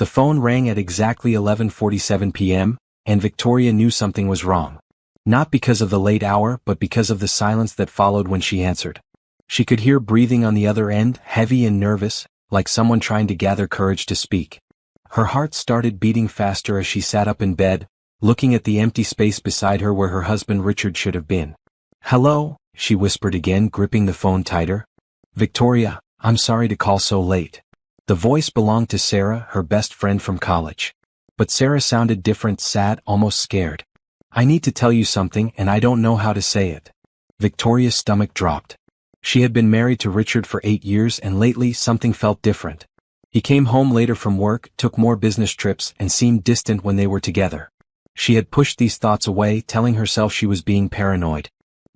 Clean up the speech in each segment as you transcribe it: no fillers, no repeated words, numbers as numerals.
The phone rang at exactly 11:47 p.m., and Victoria knew something was wrong. Not because of the late hour, but because of the silence that followed when she answered. She could hear breathing on the other end, heavy and nervous, like someone trying to gather courage to speak. Her heart started beating faster as she sat up in bed, looking at the empty space beside her where her husband Richard should have been. "Hello," she whispered again, gripping the phone tighter. "Victoria, I'm sorry to call so late." The voice belonged to Sarah, her best friend from college. But Sarah sounded different, sad, almost scared. "I need to tell you something and I don't know how to say it." Victoria's stomach dropped. She had been married to Richard for 8 years and lately something felt different. He came home later from work, took more business trips, and seemed distant when they were together. She had pushed these thoughts away, telling herself she was being paranoid.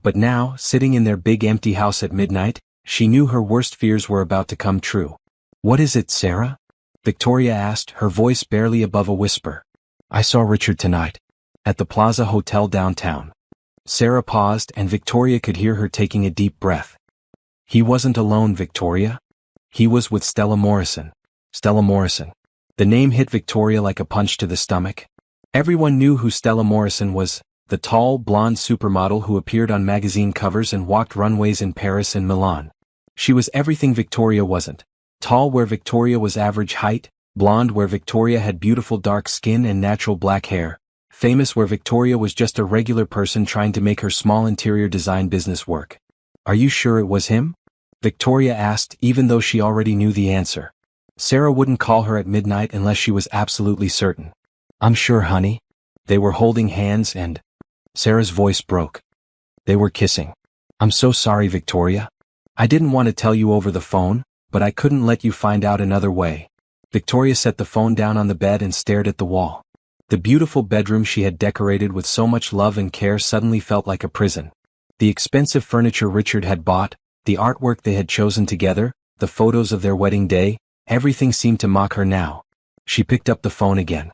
But now, sitting in their big empty house at midnight, she knew her worst fears were about to come true. "What is it, Sarah?" Victoria asked, her voice barely above a whisper. "I saw Richard tonight. At the Plaza Hotel downtown." Sarah paused and Victoria could hear her taking a deep breath. "He wasn't alone, Victoria. He was with Stella Morrison." Stella Morrison. The name hit Victoria like a punch to the stomach. Everyone knew who Stella Morrison was, the tall, blonde supermodel who appeared on magazine covers and walked runways in Paris and Milan. She was everything Victoria wasn't. Tall where Victoria was average height, blonde where Victoria had beautiful dark skin and natural black hair, famous where Victoria was just a regular person trying to make her small interior design business work. "Are you sure it was him?" Victoria asked, even though she already knew the answer. Sarah wouldn't call her at midnight unless she was absolutely certain. "I'm sure, honey." They were holding hands and... Sarah's voice broke. They were kissing. "I'm so sorry, Victoria. I didn't want to tell you over the phone, but I couldn't let you find out another way." Victoria set the phone down on the bed and stared at the wall. The beautiful bedroom she had decorated with so much love and care suddenly felt like a prison. The expensive furniture Richard had bought, the artwork they had chosen together, the photos of their wedding day, everything seemed to mock her now. She picked up the phone again.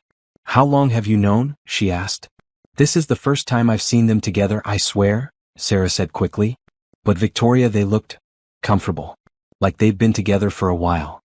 "How long have you known?" she asked. "This is the first time I've seen them together, I swear," Sarah said quickly. But Victoria, they looked comfortable. Like they'd been together for a while.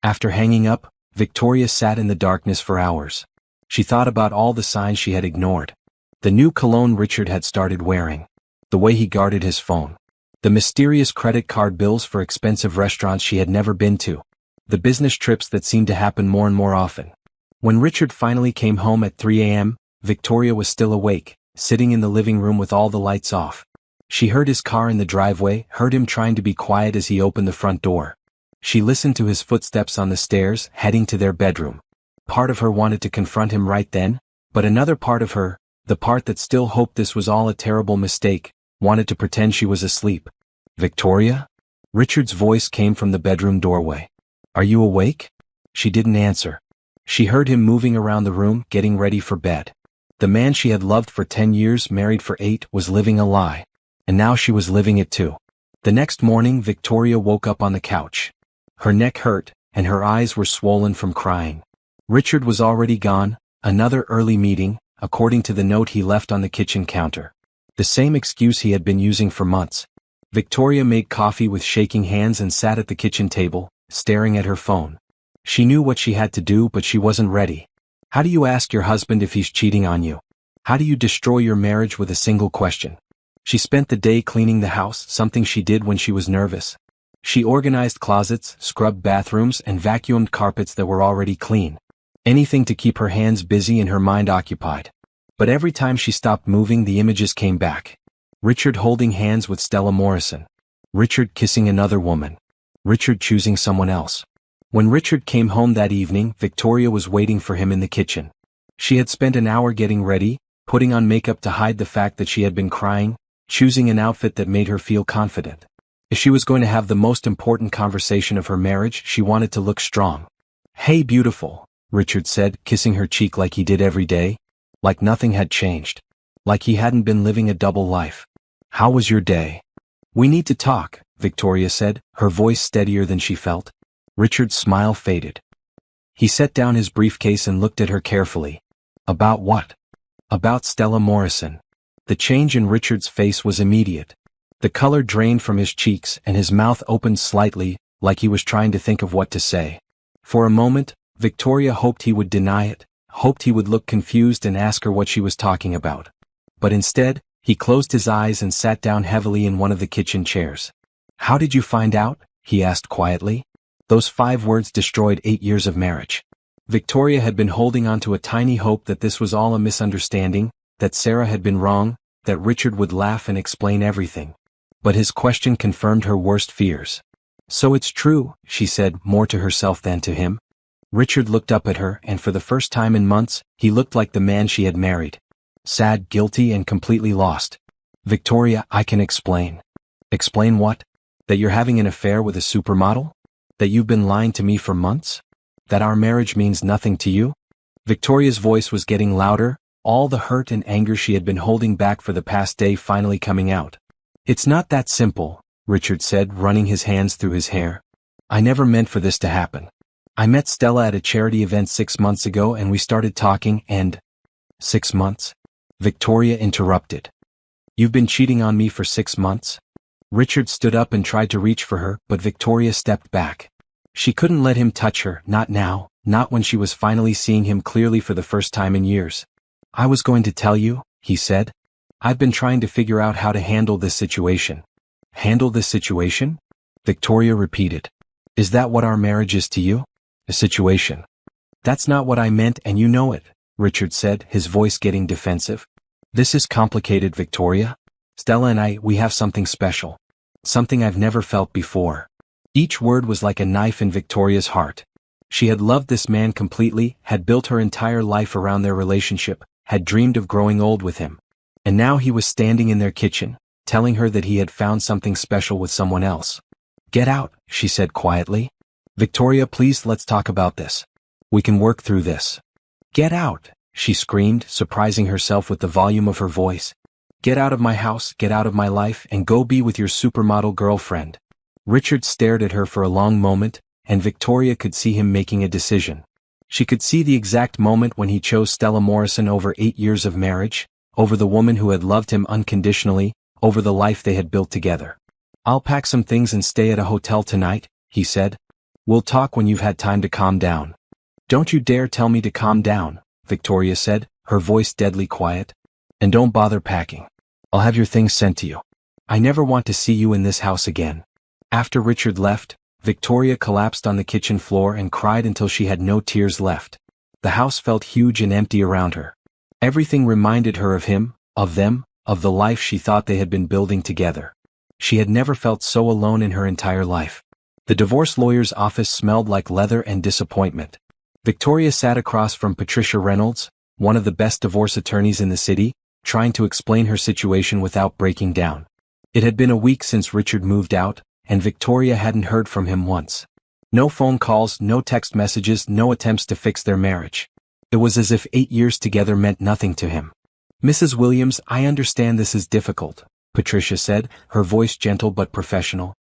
After hanging up, Victoria sat in the darkness for hours. She thought about all the signs she had ignored. The new cologne Richard had started wearing. The way he guarded his phone. The mysterious credit card bills for expensive restaurants she had never been to. The business trips that seemed to happen more and more often. When Richard finally came home at 3 a.m., Victoria was still awake, sitting in the living room with all the lights off. She heard his car in the driveway, heard him trying to be quiet as he opened the front door. She listened to his footsteps on the stairs, heading to their bedroom. Part of her wanted to confront him right then, but another part of her, the part that still hoped this was all a terrible mistake, wanted to pretend she was asleep. "Victoria?" Richard's voice came from the bedroom doorway. "Are you awake?" She didn't answer. She heard him moving around the room, getting ready for bed. The man she had loved for 10 years, married for 8, was living a lie. And now she was living it too. The next morning, Victoria woke up on the couch. Her neck hurt, and her eyes were swollen from crying. Richard was already gone, another early meeting, according to the note he left on the kitchen counter. The same excuse he had been using for months. Victoria made coffee with shaking hands and sat at the kitchen table, staring at her phone. She knew what she had to do, but she wasn't ready. How do you ask your husband if he's cheating on you? How do you destroy your marriage with a single question? She spent the day cleaning the house, something she did when she was nervous. She organized closets, scrubbed bathrooms, and vacuumed carpets that were already clean. Anything to keep her hands busy and her mind occupied. But every time she stopped moving, the images came back. Richard holding hands with Stella Morrison. Richard kissing another woman. Richard choosing someone else. When Richard came home that evening, Victoria was waiting for him in the kitchen. She had spent an hour getting ready, putting on makeup to hide the fact that she had been crying, choosing an outfit that made her feel confident. If she was going to have the most important conversation of her marriage, she wanted to look strong. "Hey, beautiful," Richard said, kissing her cheek like he did every day. Like nothing had changed. Like he hadn't been living a double life. "How was your day?" "We need to talk," Victoria said, her voice steadier than she felt. Richard's smile faded. He set down his briefcase and looked at her carefully. "About what?" "About Stella Morrison." The change in Richard's face was immediate. The color drained from his cheeks and his mouth opened slightly, like he was trying to think of what to say. For a moment, Victoria hoped he would deny it, hoped he would look confused and ask her what she was talking about. But instead, he closed his eyes and sat down heavily in one of the kitchen chairs. "How did you find out?" he asked quietly. Those 5 words destroyed 8 years of marriage. Victoria had been holding on to a tiny hope that this was all a misunderstanding, that Sarah had been wrong, that Richard would laugh and explain everything. But his question confirmed her worst fears. "So it's true," she said, more to herself than to him. Richard looked up at her, and for the first time in months, he looked like the man she had married. Sad, guilty, and completely lost. "Victoria, I can explain." "Explain what?" "That you're having an affair with a supermodel? That you've been lying to me for months? That our marriage means nothing to you?" Victoria's voice was getting louder, all the hurt and anger she had been holding back for the past day finally coming out. "It's not that simple," Richard said, running his hands through his hair. "I never meant for this to happen. I met Stella at a charity event 6 months ago and we started talking and—" "6 months?" Victoria interrupted. "You've been cheating on me for 6 months?" Richard stood up and tried to reach for her, but Victoria stepped back. She couldn't let him touch her, not now, not when she was finally seeing him clearly for the first time in years. "I was going to tell you," he said. "I've been trying to figure out how to handle this situation." "Handle this situation?" Victoria repeated. "Is that what our marriage is to you? A situation?" "That's not what I meant and you know it," Richard said, his voice getting defensive. "This is complicated, Victoria. Stella and we have something special. Something I've never felt before." Each word was like a knife in Victoria's heart. She had loved this man completely, had built her entire life around their relationship, had dreamed of growing old with him. And now he was standing in their kitchen, telling her that he had found something special with someone else. "Get out," she said quietly. "Victoria, please, let's talk about this. We can work through this." "Get out," she screamed, surprising herself with the volume of her voice. "Get out of my house, get out of my life, and go be with your supermodel girlfriend." Richard stared at her for a long moment, and Victoria could see him making a decision. She could see the exact moment when he chose Stella Morrison over 8 years of marriage, over the woman who had loved him unconditionally, over the life they had built together. "I'll pack some things and stay at a hotel tonight," he said. "We'll talk when you've had time to calm down." "Don't you dare tell me to calm down," Victoria said, her voice deadly quiet. "And don't bother packing. I'll have your things sent to you. I never want to see you in this house again." After Richard left, Victoria collapsed on the kitchen floor and cried until she had no tears left. The house felt huge and empty around her. Everything reminded her of him, of them, of the life she thought they had been building together. She had never felt so alone in her entire life. The divorce lawyer's office smelled like leather and disappointment. Victoria sat across from Patricia Reynolds, one of the best divorce attorneys in the city, trying to explain her situation without breaking down. It had been a week since Richard moved out, and Victoria hadn't heard from him once. No phone calls, no text messages, no attempts to fix their marriage. It was as if 8 years together meant nothing to him. "Mrs. Williams, I understand this is difficult," Patricia said, her voice gentle but professional.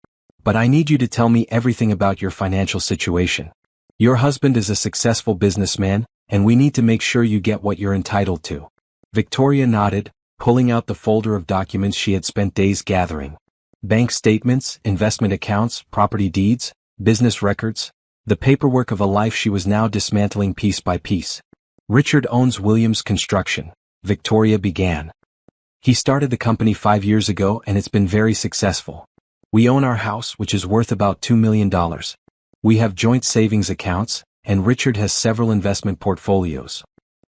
"But I need you to tell me everything about your financial situation. Your husband is a successful businessman, and we need to make sure you get what you're entitled to." Victoria nodded, pulling out the folder of documents she had spent days gathering. Bank statements, investment accounts, property deeds, business records, the paperwork of a life she was now dismantling piece by piece. "Richard owns Williams Construction," Victoria began. "He started the company 5 years ago and it's been very successful. We own our house, which is worth about $2 million. We have joint savings accounts, and Richard has several investment portfolios."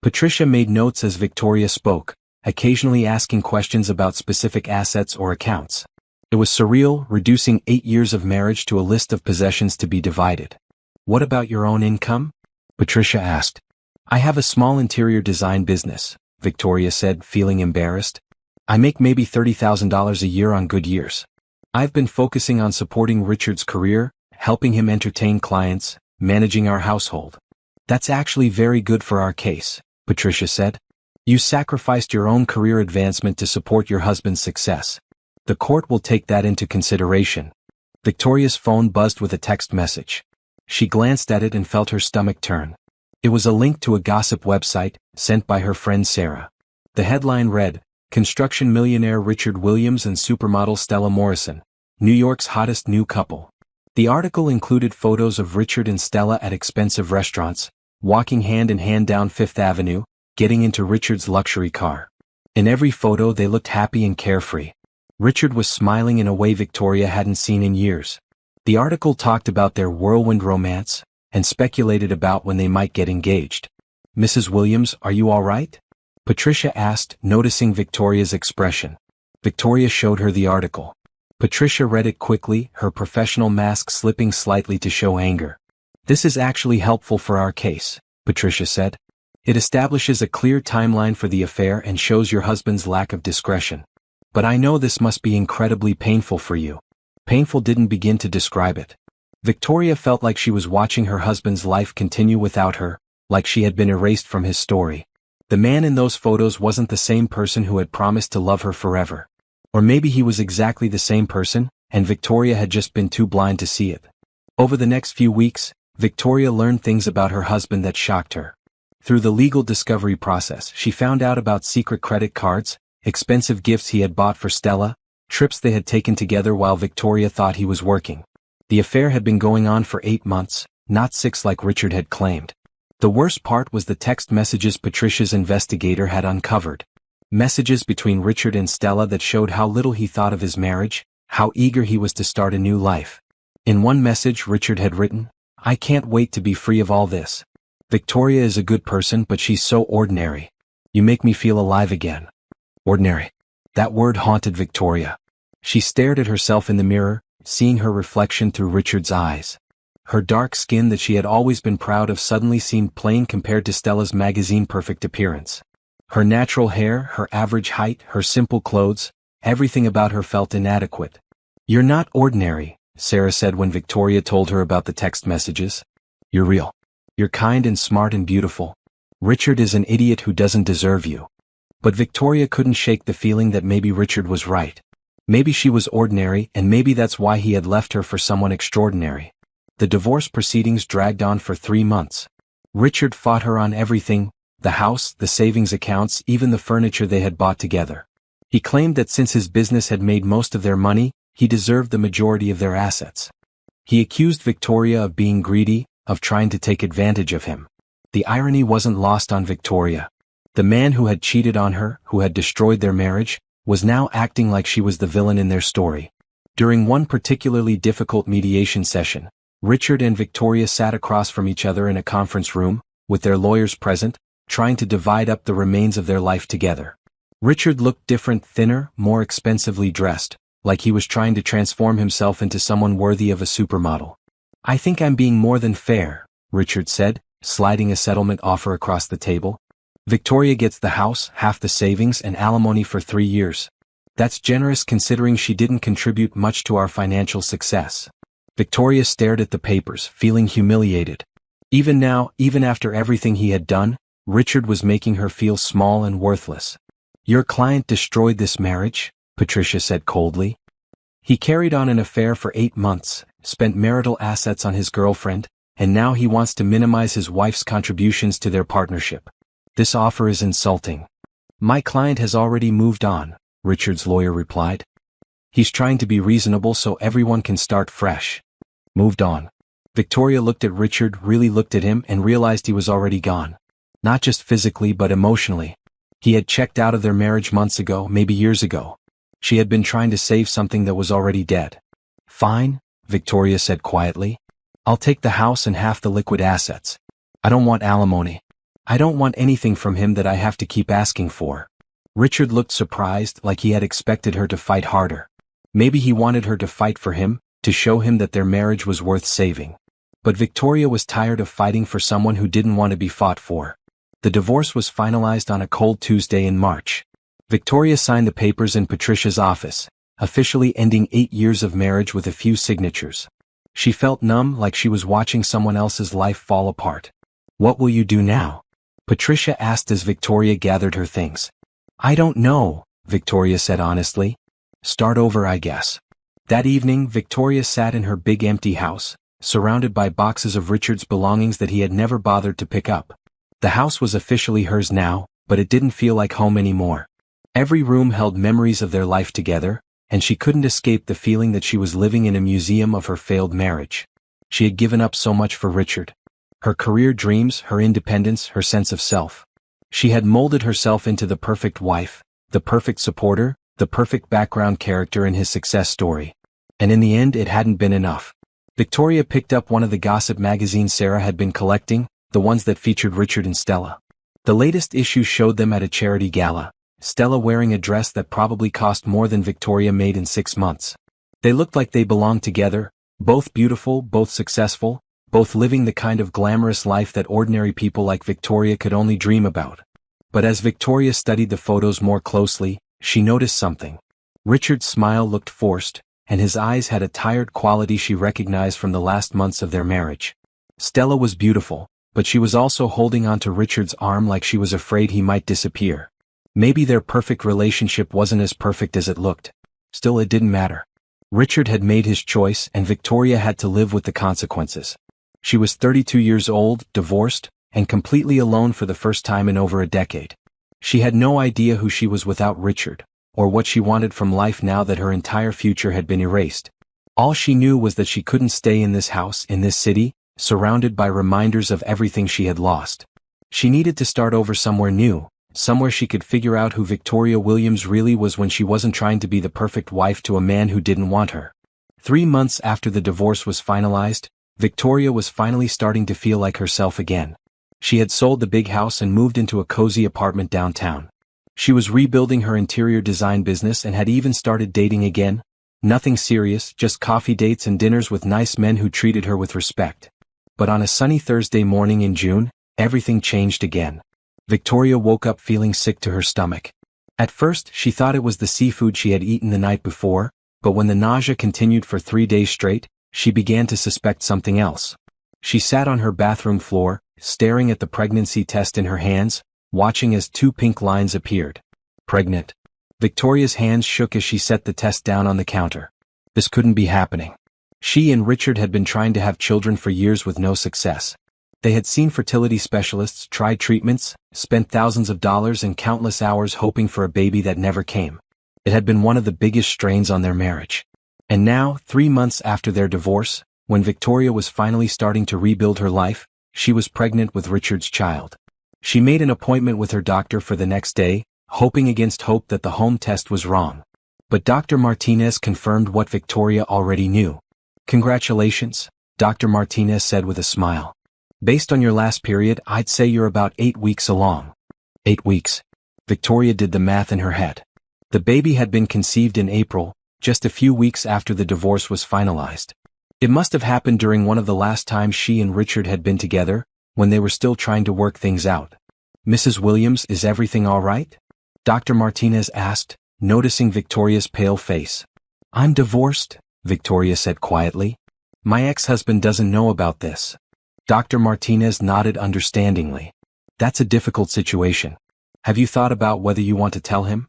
Patricia made notes as Victoria spoke, occasionally asking questions about specific assets or accounts. It was surreal, reducing 8 years of marriage to a list of possessions to be divided. "What about your own income?" Patricia asked. "I have a small interior design business," Victoria said, feeling embarrassed. "I make maybe $30,000 a year on good years. I've been focusing on supporting Richard's career, helping him entertain clients, managing our household." "That's actually very good for our case," Patricia said. "You sacrificed your own career advancement to support your husband's success. The court will take that into consideration." Victoria's phone buzzed with a text message. She glanced at it and felt her stomach turn. It was a link to a gossip website, sent by her friend Sarah. The headline read, "Construction millionaire Richard Williams and supermodel Stella Morrison, New York's hottest new couple." The article included photos of Richard and Stella at expensive restaurants, walking hand in hand down Fifth Avenue, getting into Richard's luxury car. In every photo they looked happy and carefree. Richard was smiling in a way Victoria hadn't seen in years. The article talked about their whirlwind romance, and speculated about when they might get engaged. "Mrs. Williams, are you all right?" Patricia asked, noticing Victoria's expression. Victoria showed her the article. Patricia read it quickly, her professional mask slipping slightly to show anger. "This is actually helpful for our case," Patricia said. "It establishes a clear timeline for the affair and shows your husband's lack of discretion. But I know this must be incredibly painful for you." Painful didn't begin to describe it. Victoria felt like she was watching her husband's life continue without her, like she had been erased from his story. The man in those photos wasn't the same person who had promised to love her forever. Or maybe he was exactly the same person, and Victoria had just been too blind to see it. Over the next few weeks, Victoria learned things about her husband that shocked her. Through the legal discovery process, she found out about secret credit cards, expensive gifts he had bought for Stella, trips they had taken together while Victoria thought he was working. The affair had been going on for 8 months, not 6 like Richard had claimed. The worst part was the text messages Patricia's investigator had uncovered. Messages between Richard and Stella that showed how little he thought of his marriage, how eager he was to start a new life. In one message Richard had written, "I can't wait to be free of all this. Victoria is a good person but she's so ordinary. You make me feel alive again." Ordinary. That word haunted Victoria. She stared at herself in the mirror, seeing her reflection through Richard's eyes. Her dark skin that she had always been proud of suddenly seemed plain compared to Stella's magazine-perfect appearance. Her natural hair, her average height, her simple clothes, everything about her felt inadequate. "You're not ordinary," Sarah said when Victoria told her about the text messages. "You're real. You're kind and smart and beautiful. Richard is an idiot who doesn't deserve you." But Victoria couldn't shake the feeling that maybe Richard was right. Maybe she was ordinary, and maybe that's why he had left her for someone extraordinary. The divorce proceedings dragged on for 3 months. Richard fought her on everything: the house, the savings accounts, even the furniture they had bought together. He claimed that since his business had made most of their money, he deserved the majority of their assets. He accused Victoria of being greedy, of trying to take advantage of him. The irony wasn't lost on Victoria. The man who had cheated on her, who had destroyed their marriage, was now acting like she was the villain in their story. During one particularly difficult mediation session, Richard and Victoria sat across from each other in a conference room, with their lawyers present, trying to divide up the remains of their life together. Richard looked different, thinner, more expensively dressed, like he was trying to transform himself into someone worthy of a supermodel. "I think I'm being more than fair," Richard said, sliding a settlement offer across the table. "Victoria gets the house, half the savings, and alimony for 3 years. That's generous considering she didn't contribute much to our financial success." Victoria stared at the papers, feeling humiliated. Even now, even after everything he had done, Richard was making her feel small and worthless. "Your client destroyed this marriage," Patricia said coldly. "He carried on an affair for 8 months, spent marital assets on his girlfriend, and now he wants to minimize his wife's contributions to their partnership. This offer is insulting." "My client has already moved on," Richard's lawyer replied. "He's trying to be reasonable so everyone can start fresh." "Moved on." Victoria looked at Richard, really looked at him, and realized he was already gone. Not just physically but emotionally. He had checked out of their marriage months ago, maybe years ago. She had been trying to save something that was already dead. "Fine," Victoria said quietly. "I'll take the house and half the liquid assets. I don't want alimony. I don't want anything from him that I have to keep asking for." Richard looked surprised, like he had expected her to fight harder. Maybe he wanted her to fight for him, to show him that their marriage was worth saving. But Victoria was tired of fighting for someone who didn't want to be fought for. The divorce was finalized on a cold Tuesday in March. Victoria signed the papers in Patricia's office, officially ending 8 years of marriage with a few signatures. She felt numb, like she was watching someone else's life fall apart. "What will you do now?" Patricia asked as Victoria gathered her things. "I don't know," Victoria said honestly. "Start over, I guess." That evening, Victoria sat in her big empty house, surrounded by boxes of Richard's belongings that he had never bothered to pick up. The house was officially hers now, but it didn't feel like home anymore. Every room held memories of their life together, and she couldn't escape the feeling that she was living in a museum of her failed marriage. She had given up so much for Richard. Her career dreams, her independence, her sense of self. She had molded herself into the perfect wife, the perfect supporter, the perfect background character in his success story. And in the end it hadn't been enough. Victoria picked up one of the gossip magazines Sarah had been collecting, the ones that featured Richard and Stella. The latest issue showed them at a charity gala, Stella wearing a dress that probably cost more than Victoria made in 6 months. They looked like they belonged together, both beautiful, both successful, both living the kind of glamorous life that ordinary people like Victoria could only dream about. But as Victoria studied the photos more closely, she noticed something. Richard's smile looked forced, and his eyes had a tired quality she recognized from the last months of their marriage. Stella was beautiful, but she was also holding onto Richard's arm like she was afraid he might disappear. Maybe their perfect relationship wasn't as perfect as it looked. Still, it didn't matter. Richard had made his choice and Victoria had to live with the consequences. She was 32 years old, divorced, and completely alone for the first time in over a decade. She had no idea who she was without Richard, or what she wanted from life now that her entire future had been erased. All she knew was that she couldn't stay in this house, in this city, surrounded by reminders of everything she had lost. She needed to start over somewhere new, somewhere she could figure out who Victoria Williams really was when she wasn't trying to be the perfect wife to a man who didn't want her. 3 months after the divorce was finalized, Victoria was finally starting to feel like herself again. She had sold the big house and moved into a cozy apartment downtown. She was rebuilding her interior design business and had even started dating again. Nothing serious, just coffee dates and dinners with nice men who treated her with respect. But on a sunny Thursday morning in June, everything changed again. Victoria woke up feeling sick to her stomach. At first, she thought it was the seafood she had eaten the night before, but when the nausea continued for 3 days straight, she began to suspect something else. She sat on her bathroom floor, staring at the pregnancy test in her hands, watching as 2 pink lines appeared. Pregnant. Victoria's hands shook as she set the test down on the counter. This couldn't be happening. She and Richard had been trying to have children for years with no success. They had seen fertility specialists, tried treatments, spent thousands of dollars and countless hours hoping for a baby that never came. It had been one of the biggest strains on their marriage. And now, 3 months after their divorce, when Victoria was finally starting to rebuild her life, she was pregnant with Richard's child. She made an appointment with her doctor for the next day, hoping against hope that the home test was wrong. But Dr. Martinez confirmed what Victoria already knew. "Congratulations," Dr. Martinez said with a smile. "Based on your last period, I'd say you're about 8 weeks along." 8 weeks. Victoria did the math in her head. The baby had been conceived in April, just a few weeks after the divorce was finalized. It must have happened during one of the last times she and Richard had been together, when they were still trying to work things out. "Mrs. Williams, is everything all right?" Dr. Martinez asked, noticing Victoria's pale face. "I'm divorced," Victoria said quietly. "My ex-husband doesn't know about this." Dr. Martinez nodded understandingly. "That's a difficult situation. Have you thought about whether you want to tell him?"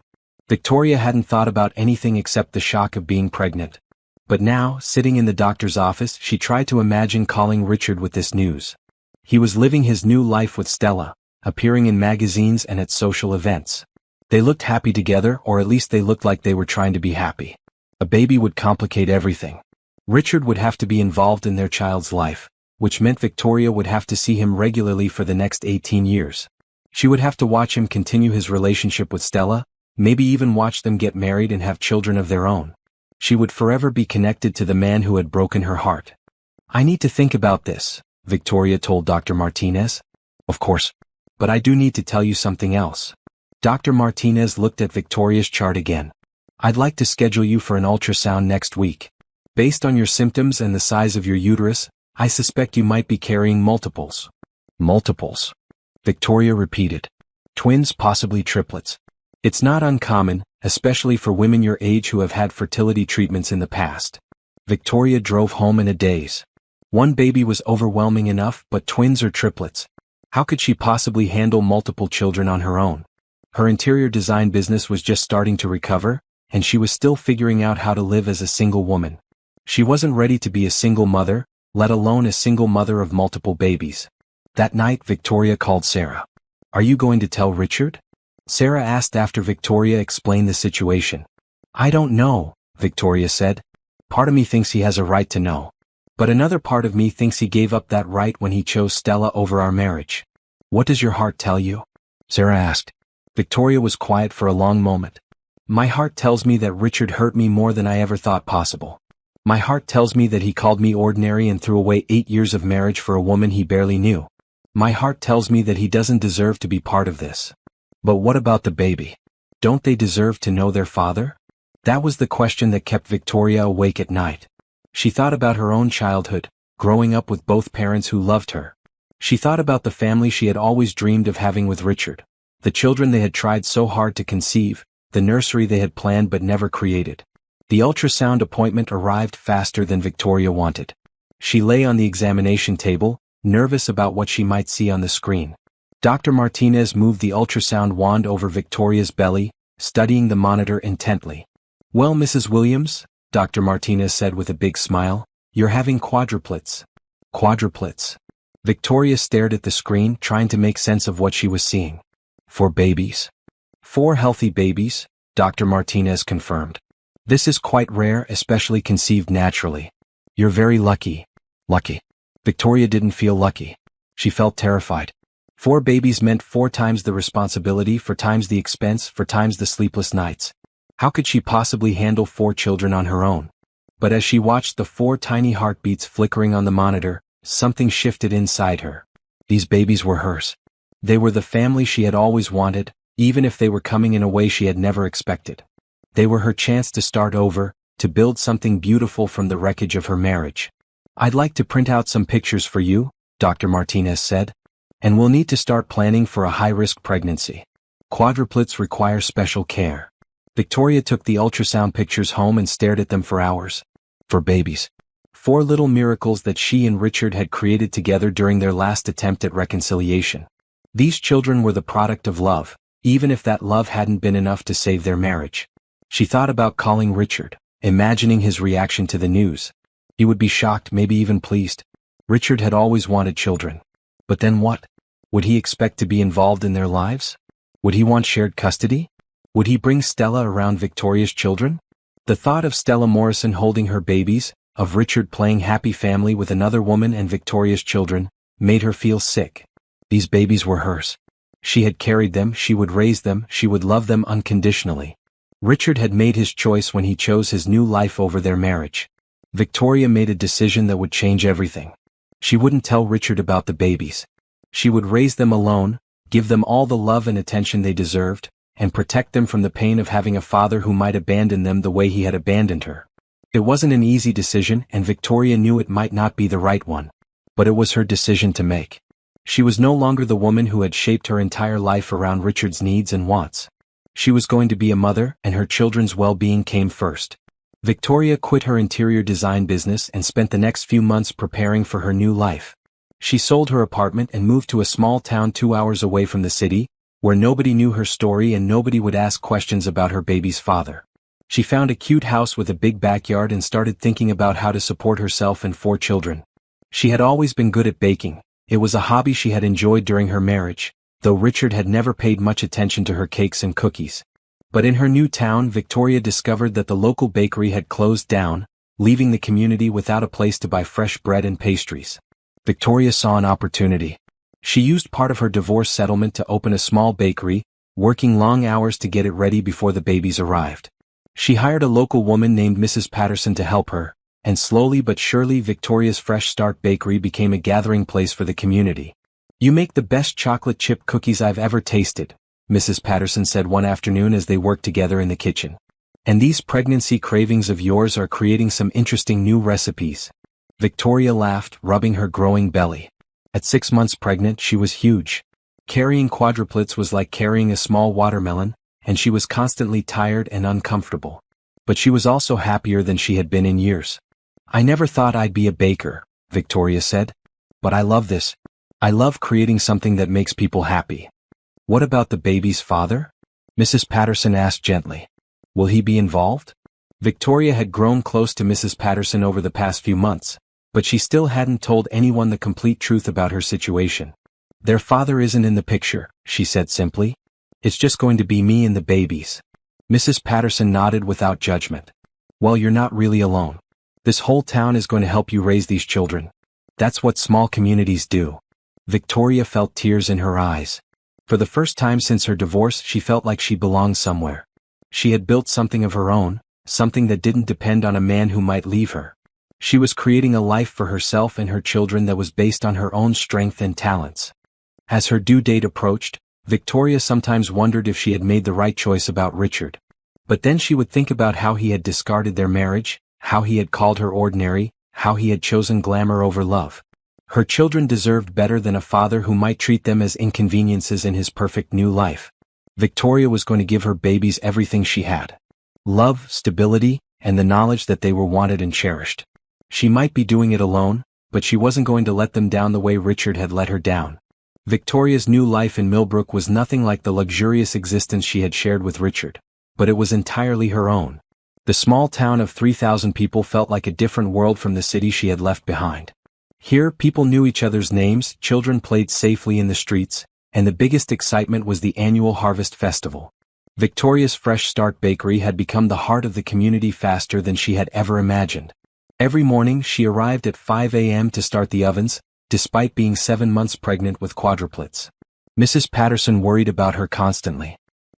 Victoria hadn't thought about anything except the shock of being pregnant. But now, sitting in the doctor's office, she tried to imagine calling Richard with this news. He was living his new life with Stella, appearing in magazines and at social events. They looked happy together, or at least they looked like they were trying to be happy. A baby would complicate everything. Richard would have to be involved in their child's life, which meant Victoria would have to see him regularly for the next 18 years. She would have to watch him continue his relationship with Stella, maybe even watch them get married and have children of their own. She would forever be connected to the man who had broken her heart. "I need to think about this," Victoria told Dr. Martinez. "Of course. But I do need to tell you something else." Dr. Martinez looked at Victoria's chart again. "I'd like to schedule you for an ultrasound next week. Based on your symptoms and the size of your uterus, I suspect you might be carrying multiples." "Multiples?" Victoria repeated. "Twins, possibly triplets. It's not uncommon, especially for women your age who have had fertility treatments in the past." Victoria drove home in a daze. One baby was overwhelming enough, but twins or triplets? How could she possibly handle multiple children on her own? Her interior design business was just starting to recover, and she was still figuring out how to live as a single woman. She wasn't ready to be a single mother, let alone a single mother of multiple babies. That night, Victoria called Sarah. "Are you going to tell Richard?" Sarah asked after Victoria explained the situation. "I don't know," Victoria said. Part of me thinks he has a right to know. But another part of me thinks he gave up that right when he chose Stella over our marriage. What does your heart tell you? Sarah asked. Victoria was quiet for a long moment. My heart tells me that Richard hurt me more than I ever thought possible. My heart tells me that he called me ordinary and threw away 8 years of marriage for a woman he barely knew. My heart tells me that he doesn't deserve to be part of this. But what about the baby? Don't they deserve to know their father? That was the question that kept Victoria awake at night. She thought about her own childhood, growing up with both parents who loved her. She thought about the family she had always dreamed of having with Richard, the children they had tried so hard to conceive, the nursery they had planned but never created. The ultrasound appointment arrived faster than Victoria wanted. She lay on the examination table, nervous about what she might see on the screen. Dr. Martinez moved the ultrasound wand over Victoria's belly, studying the monitor intently. Well, Mrs. Williams, Dr. Martinez said with a big smile, you're having quadruplets. Quadruplets. Victoria stared at the screen, trying to make sense of what she was seeing. 4 babies. 4 healthy babies, Dr. Martinez confirmed. This is quite rare, especially conceived naturally. You're very lucky. Lucky. Victoria didn't feel lucky. She felt terrified. 4 babies meant 4 times the responsibility, 4 times the expense, 4 times the sleepless nights. How could she possibly handle 4 children on her own? But as she watched the 4 tiny heartbeats flickering on the monitor, something shifted inside her. These babies were hers. They were the family she had always wanted, even if they were coming in a way she had never expected. They were her chance to start over, to build something beautiful from the wreckage of her marriage. I'd like to print out some pictures for you, Dr. Martinez said. And we'll need to start planning for a high-risk pregnancy. Quadruplets require special care. Victoria took the ultrasound pictures home and stared at them for hours. 4 babies. 4 little miracles that she and Richard had created together during their last attempt at reconciliation. These children were the product of love, even if that love hadn't been enough to save their marriage. She thought about calling Richard, imagining his reaction to the news. He would be shocked, maybe even pleased. Richard had always wanted children. But then what? Would he expect to be involved in their lives? Would he want shared custody? Would he bring Stella around Victoria's children? The thought of Stella Morrison holding her babies, of Richard playing happy family with another woman and Victoria's children, made her feel sick. These babies were hers. She had carried them, she would raise them, she would love them unconditionally. Richard had made his choice when he chose his new life over their marriage. Victoria made a decision that would change everything. She wouldn't tell Richard about the babies. She would raise them alone, give them all the love and attention they deserved, and protect them from the pain of having a father who might abandon them the way he had abandoned her. It wasn't an easy decision, and Victoria knew it might not be the right one. But it was her decision to make. She was no longer the woman who had shaped her entire life around Richard's needs and wants. She was going to be a mother, and her children's well-being came first. Victoria quit her interior design business and spent the next few months preparing for her new life. She sold her apartment and moved to a small town 2 hours away from the city, where nobody knew her story and nobody would ask questions about her baby's father. She found a cute house with a big backyard and started thinking about how to support herself and 4 children. She had always been good at baking. It was a hobby she had enjoyed during her marriage, though Richard had never paid much attention to her cakes and cookies. But in her new town, Victoria discovered that the local bakery had closed down, leaving the community without a place to buy fresh bread and pastries. Victoria saw an opportunity. She used part of her divorce settlement to open a small bakery, working long hours to get it ready before the babies arrived. She hired a local woman named Mrs. Patterson to help her, and slowly but surely Victoria's Fresh Start Bakery became a gathering place for the community. You make the best chocolate chip cookies I've ever tasted, Mrs. Patterson said one afternoon as they worked together in the kitchen. And these pregnancy cravings of yours are creating some interesting new recipes. Victoria laughed, rubbing her growing belly. At 6 months pregnant, she was huge. Carrying quadruplets was like carrying a small watermelon, and she was constantly tired and uncomfortable. But she was also happier than she had been in years. I never thought I'd be a baker, Victoria said. But I love this. I love creating something that makes people happy. What about the baby's father? Mrs. Patterson asked gently. Will he be involved? Victoria had grown close to Mrs. Patterson over the past few months, but she still hadn't told anyone the complete truth about her situation. Their father isn't in the picture, she said simply. It's just going to be me and the babies. Mrs. Patterson nodded without judgment. Well, you're not really alone. This whole town is going to help you raise these children. That's what small communities do. Victoria felt tears in her eyes. For the first time since her divorce, she felt like she belonged somewhere. She had built something of her own, something that didn't depend on a man who might leave her. She was creating a life for herself and her children that was based on her own strength and talents. As her due date approached, Victoria sometimes wondered if she had made the right choice about Richard. But then she would think about how he had discarded their marriage, how he had called her ordinary, how he had chosen glamour over love. Her children deserved better than a father who might treat them as inconveniences in his perfect new life. Victoria was going to give her babies everything she had. Love, stability, and the knowledge that they were wanted and cherished. She might be doing it alone, but she wasn't going to let them down the way Richard had let her down. Victoria's new life in Millbrook was nothing like the luxurious existence she had shared with Richard, but it was entirely her own. The small town of 3,000 people felt like a different world from the city she had left behind. Here, people knew each other's names, children played safely in the streets, and the biggest excitement was the annual Harvest Festival. Victoria's Fresh Start Bakery had become the heart of the community faster than she had ever imagined. Every morning, she arrived at 5 a.m. to start the ovens, despite being 7 months pregnant with quadruplets. Mrs. Patterson worried about her constantly.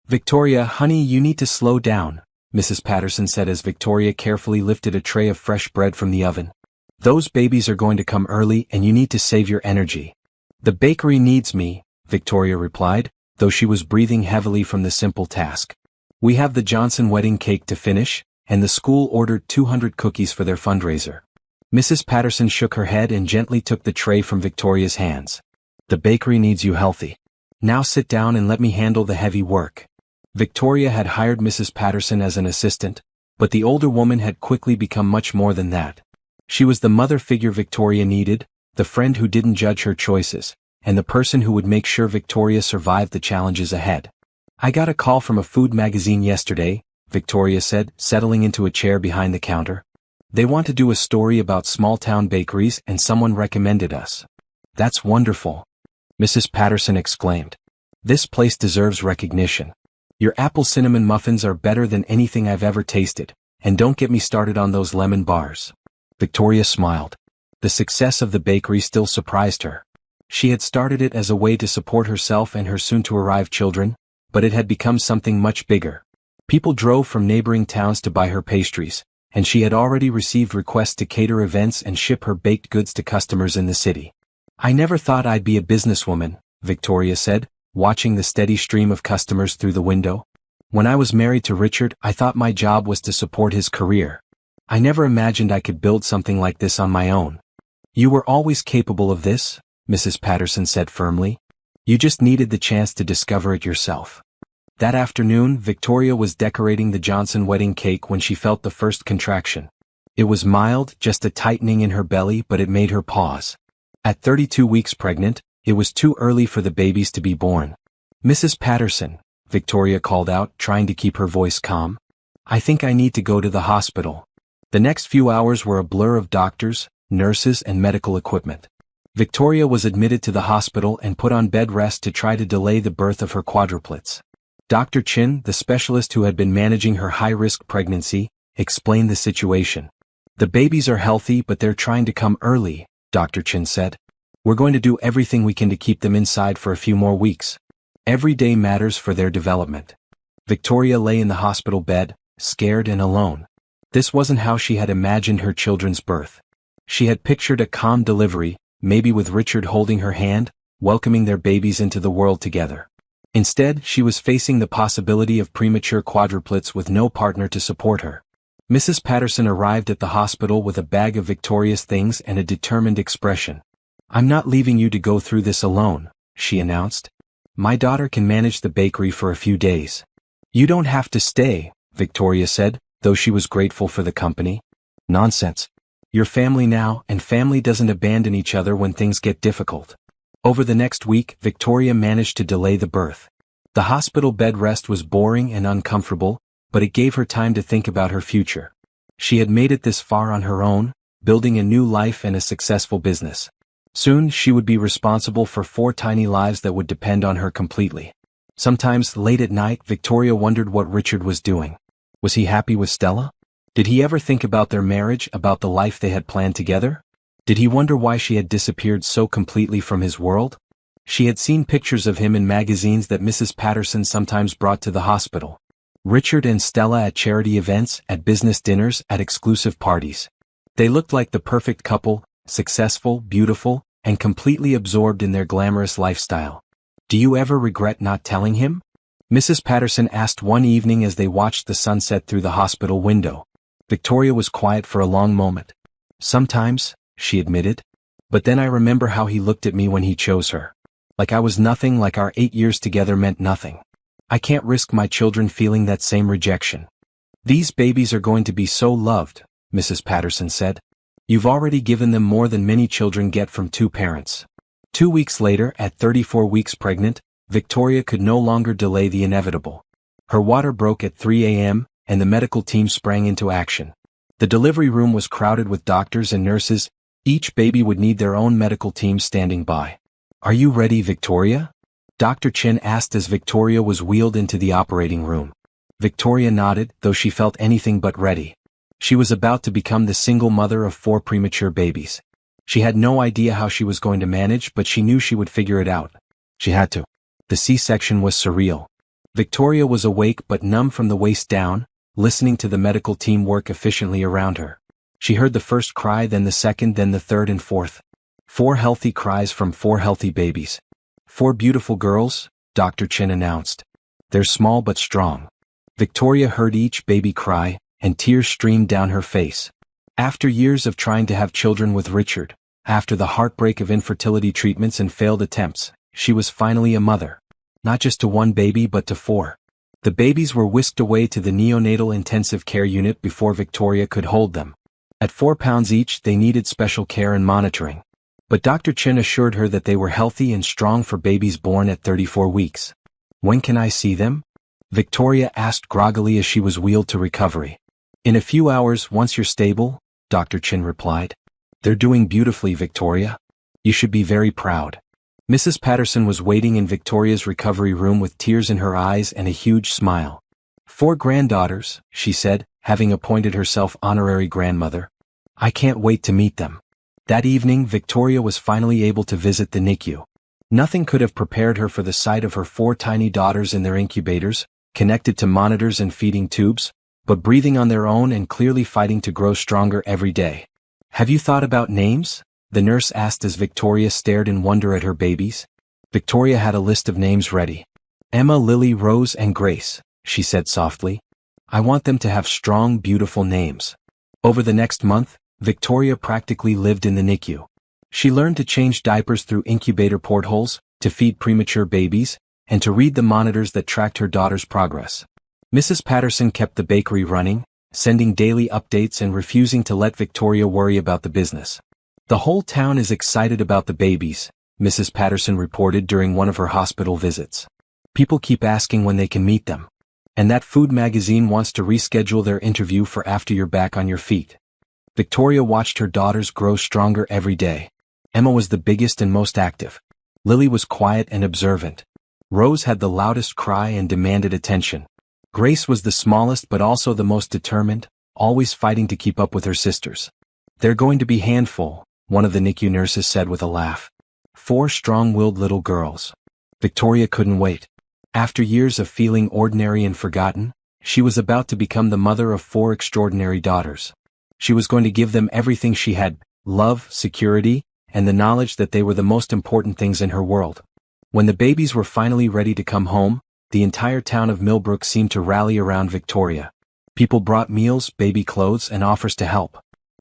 "Victoria, honey, you need to slow down," Mrs. Patterson said as Victoria carefully lifted a tray of fresh bread from the oven. "Those babies are going to come early and you need to save your energy." "The bakery needs me," Victoria replied, though she was breathing heavily from the simple task. "We have the Johnson wedding cake to finish, and the school ordered 200 cookies for their fundraiser." Mrs. Patterson shook her head and gently took the tray from Victoria's hands. "The bakery needs you healthy. Now sit down and let me handle the heavy work." Victoria had hired Mrs. Patterson as an assistant, but the older woman had quickly become much more than that. She was the mother figure Victoria needed, the friend who didn't judge her choices, and the person who would make sure Victoria survived the challenges ahead. "I got a call from a food magazine yesterday," Victoria said, settling into a chair behind the counter. "They want to do a story about small-town bakeries and someone recommended us." "That's wonderful," Mrs. Patterson exclaimed. "This place deserves recognition. Your apple cinnamon muffins are better than anything I've ever tasted, and don't get me started on those lemon bars." Victoria smiled. The success of the bakery still surprised her. She had started it as a way to support herself and her soon-to-arrive children, but it had become something much bigger. People drove from neighboring towns to buy her pastries, and she had already received requests to cater events and ship her baked goods to customers in the city. "I never thought I'd be a businesswoman," Victoria said, watching the steady stream of customers through the window. "When I was married to Richard, I thought my job was to support his career. I never imagined I could build something like this on my own." "You were always capable of this," Mrs. Patterson said firmly. "You just needed the chance to discover it yourself." That afternoon, Victoria was decorating the Johnson wedding cake when she felt the first contraction. It was mild, just a tightening in her belly, but it made her pause. At 32 weeks pregnant, it was too early for the babies to be born. "Mrs. Patterson," Victoria called out, trying to keep her voice calm. "I think I need to go to the hospital." The next few hours were a blur of doctors, nurses, and medical equipment. Victoria was admitted to the hospital and put on bed rest to try to delay the birth of her quadruplets. Dr. Chin, the specialist who had been managing her high-risk pregnancy, explained the situation. "The babies are healthy, but they're trying to come early," Dr. Chin said. "We're going to do everything we can to keep them inside for a few more weeks. Every day matters for their development." Victoria lay in the hospital bed, scared and alone. This wasn't how she had imagined her children's birth. She had pictured a calm delivery, maybe with Richard holding her hand, welcoming their babies into the world together. Instead, she was facing the possibility of premature quadruplets with no partner to support her. Mrs. Patterson arrived at the hospital with a bag of Victoria's things and a determined expression. "I'm not leaving you to go through this alone," she announced. "My daughter can manage the bakery for a few days." "You don't have to stay," Victoria said, though she was grateful for the company. "Nonsense. You're family now, and family doesn't abandon each other when things get difficult." Over the next week, Victoria managed to delay the birth. The hospital bed rest was boring and uncomfortable, but it gave her time to think about her future. She had made it this far on her own, building a new life and a successful business. Soon, she would be responsible for 4 tiny lives that would depend on her completely. Sometimes, late at night, Victoria wondered what Richard was doing. Was he happy with Stella? Did he ever think about their marriage, about the life they had planned together? Did he wonder why she had disappeared so completely from his world? She had seen pictures of him in magazines that Mrs. Patterson sometimes brought to the hospital. Richard and Stella at charity events, at business dinners, at exclusive parties. They looked like the perfect couple, successful, beautiful, and completely absorbed in their glamorous lifestyle. Do you ever regret not telling him? Mrs. Patterson asked one evening as they watched the sunset through the hospital window. Victoria was quiet for a long moment. Sometimes, she admitted. But then I remember how he looked at me when he chose her. Like I was nothing, like our 8 years together meant nothing. I can't risk my children feeling that same rejection. These babies are going to be so loved, Mrs. Patterson said. You've already given them more than many children get from 2 parents. 2 weeks later, at 34 weeks pregnant, Victoria could no longer delay the inevitable. Her water broke at 3 a.m., and the medical team sprang into action. The delivery room was crowded with doctors and nurses. Each baby would need their own medical team standing by. Are you ready, Victoria? Dr. Chen asked as Victoria was wheeled into the operating room. Victoria nodded, though she felt anything but ready. She was about to become the single mother of 4 premature babies. She had no idea how she was going to manage, but she knew she would figure it out. She had to. The C-section was surreal. Victoria was awake but numb from the waist down, listening to the medical team work efficiently around her. She heard the first cry, then the second, then the third and fourth. 4 healthy cries from 4 healthy babies. 4 beautiful girls, Dr. Chen announced. They're small but strong. Victoria heard each baby cry, and tears streamed down her face. After years of trying to have children with Richard, after the heartbreak of infertility treatments and failed attempts, she was finally a mother. Not just to 1 baby but to 4. The babies were whisked away to the neonatal intensive care unit before Victoria could hold them. At 4 pounds each, they needed special care and monitoring. But Dr. Chen assured her that they were healthy and strong for babies born at 34 weeks. When can I see them? Victoria asked groggily as she was wheeled to recovery. In a few hours, once you're stable, Dr. Chen replied. They're doing beautifully, Victoria. You should be very proud. Mrs. Patterson was waiting in Victoria's recovery room with tears in her eyes and a huge smile. 4 granddaughters, she said, having appointed herself honorary grandmother. I can't wait to meet them. That evening, Victoria was finally able to visit the NICU. Nothing could have prepared her for the sight of her 4 tiny daughters in their incubators, connected to monitors and feeding tubes, but breathing on their own and clearly fighting to grow stronger every day. Have you thought about names? The nurse asked as Victoria stared in wonder at her babies. Victoria had a list of names ready. Emma, Lily, Rose, and Grace, she said softly. I want them to have strong, beautiful names. Over the next month, Victoria practically lived in the NICU. She learned to change diapers through incubator portholes, to feed premature babies, and to read the monitors that tracked her daughter's progress. Mrs. Patterson kept the bakery running, sending daily updates and refusing to let Victoria worry about the business. The whole town is excited about the babies, Mrs. Patterson reported during one of her hospital visits. People keep asking when they can meet them. And that food magazine wants to reschedule their interview for after you're back on your feet. Victoria watched her daughters grow stronger every day. Emma was the biggest and most active. Lily was quiet and observant. Rose had the loudest cry and demanded attention. Grace was the smallest but also the most determined, always fighting to keep up with her sisters. They're going to be handful, one of the NICU nurses said with a laugh. 4 strong-willed little girls. Victoria couldn't wait. After years of feeling ordinary and forgotten, she was about to become the mother of 4 extraordinary daughters. She was going to give them everything she had, love, security, and the knowledge that they were the most important things in her world. When the babies were finally ready to come home, the entire town of Millbrook seemed to rally around Victoria. People brought meals, baby clothes, and offers to help.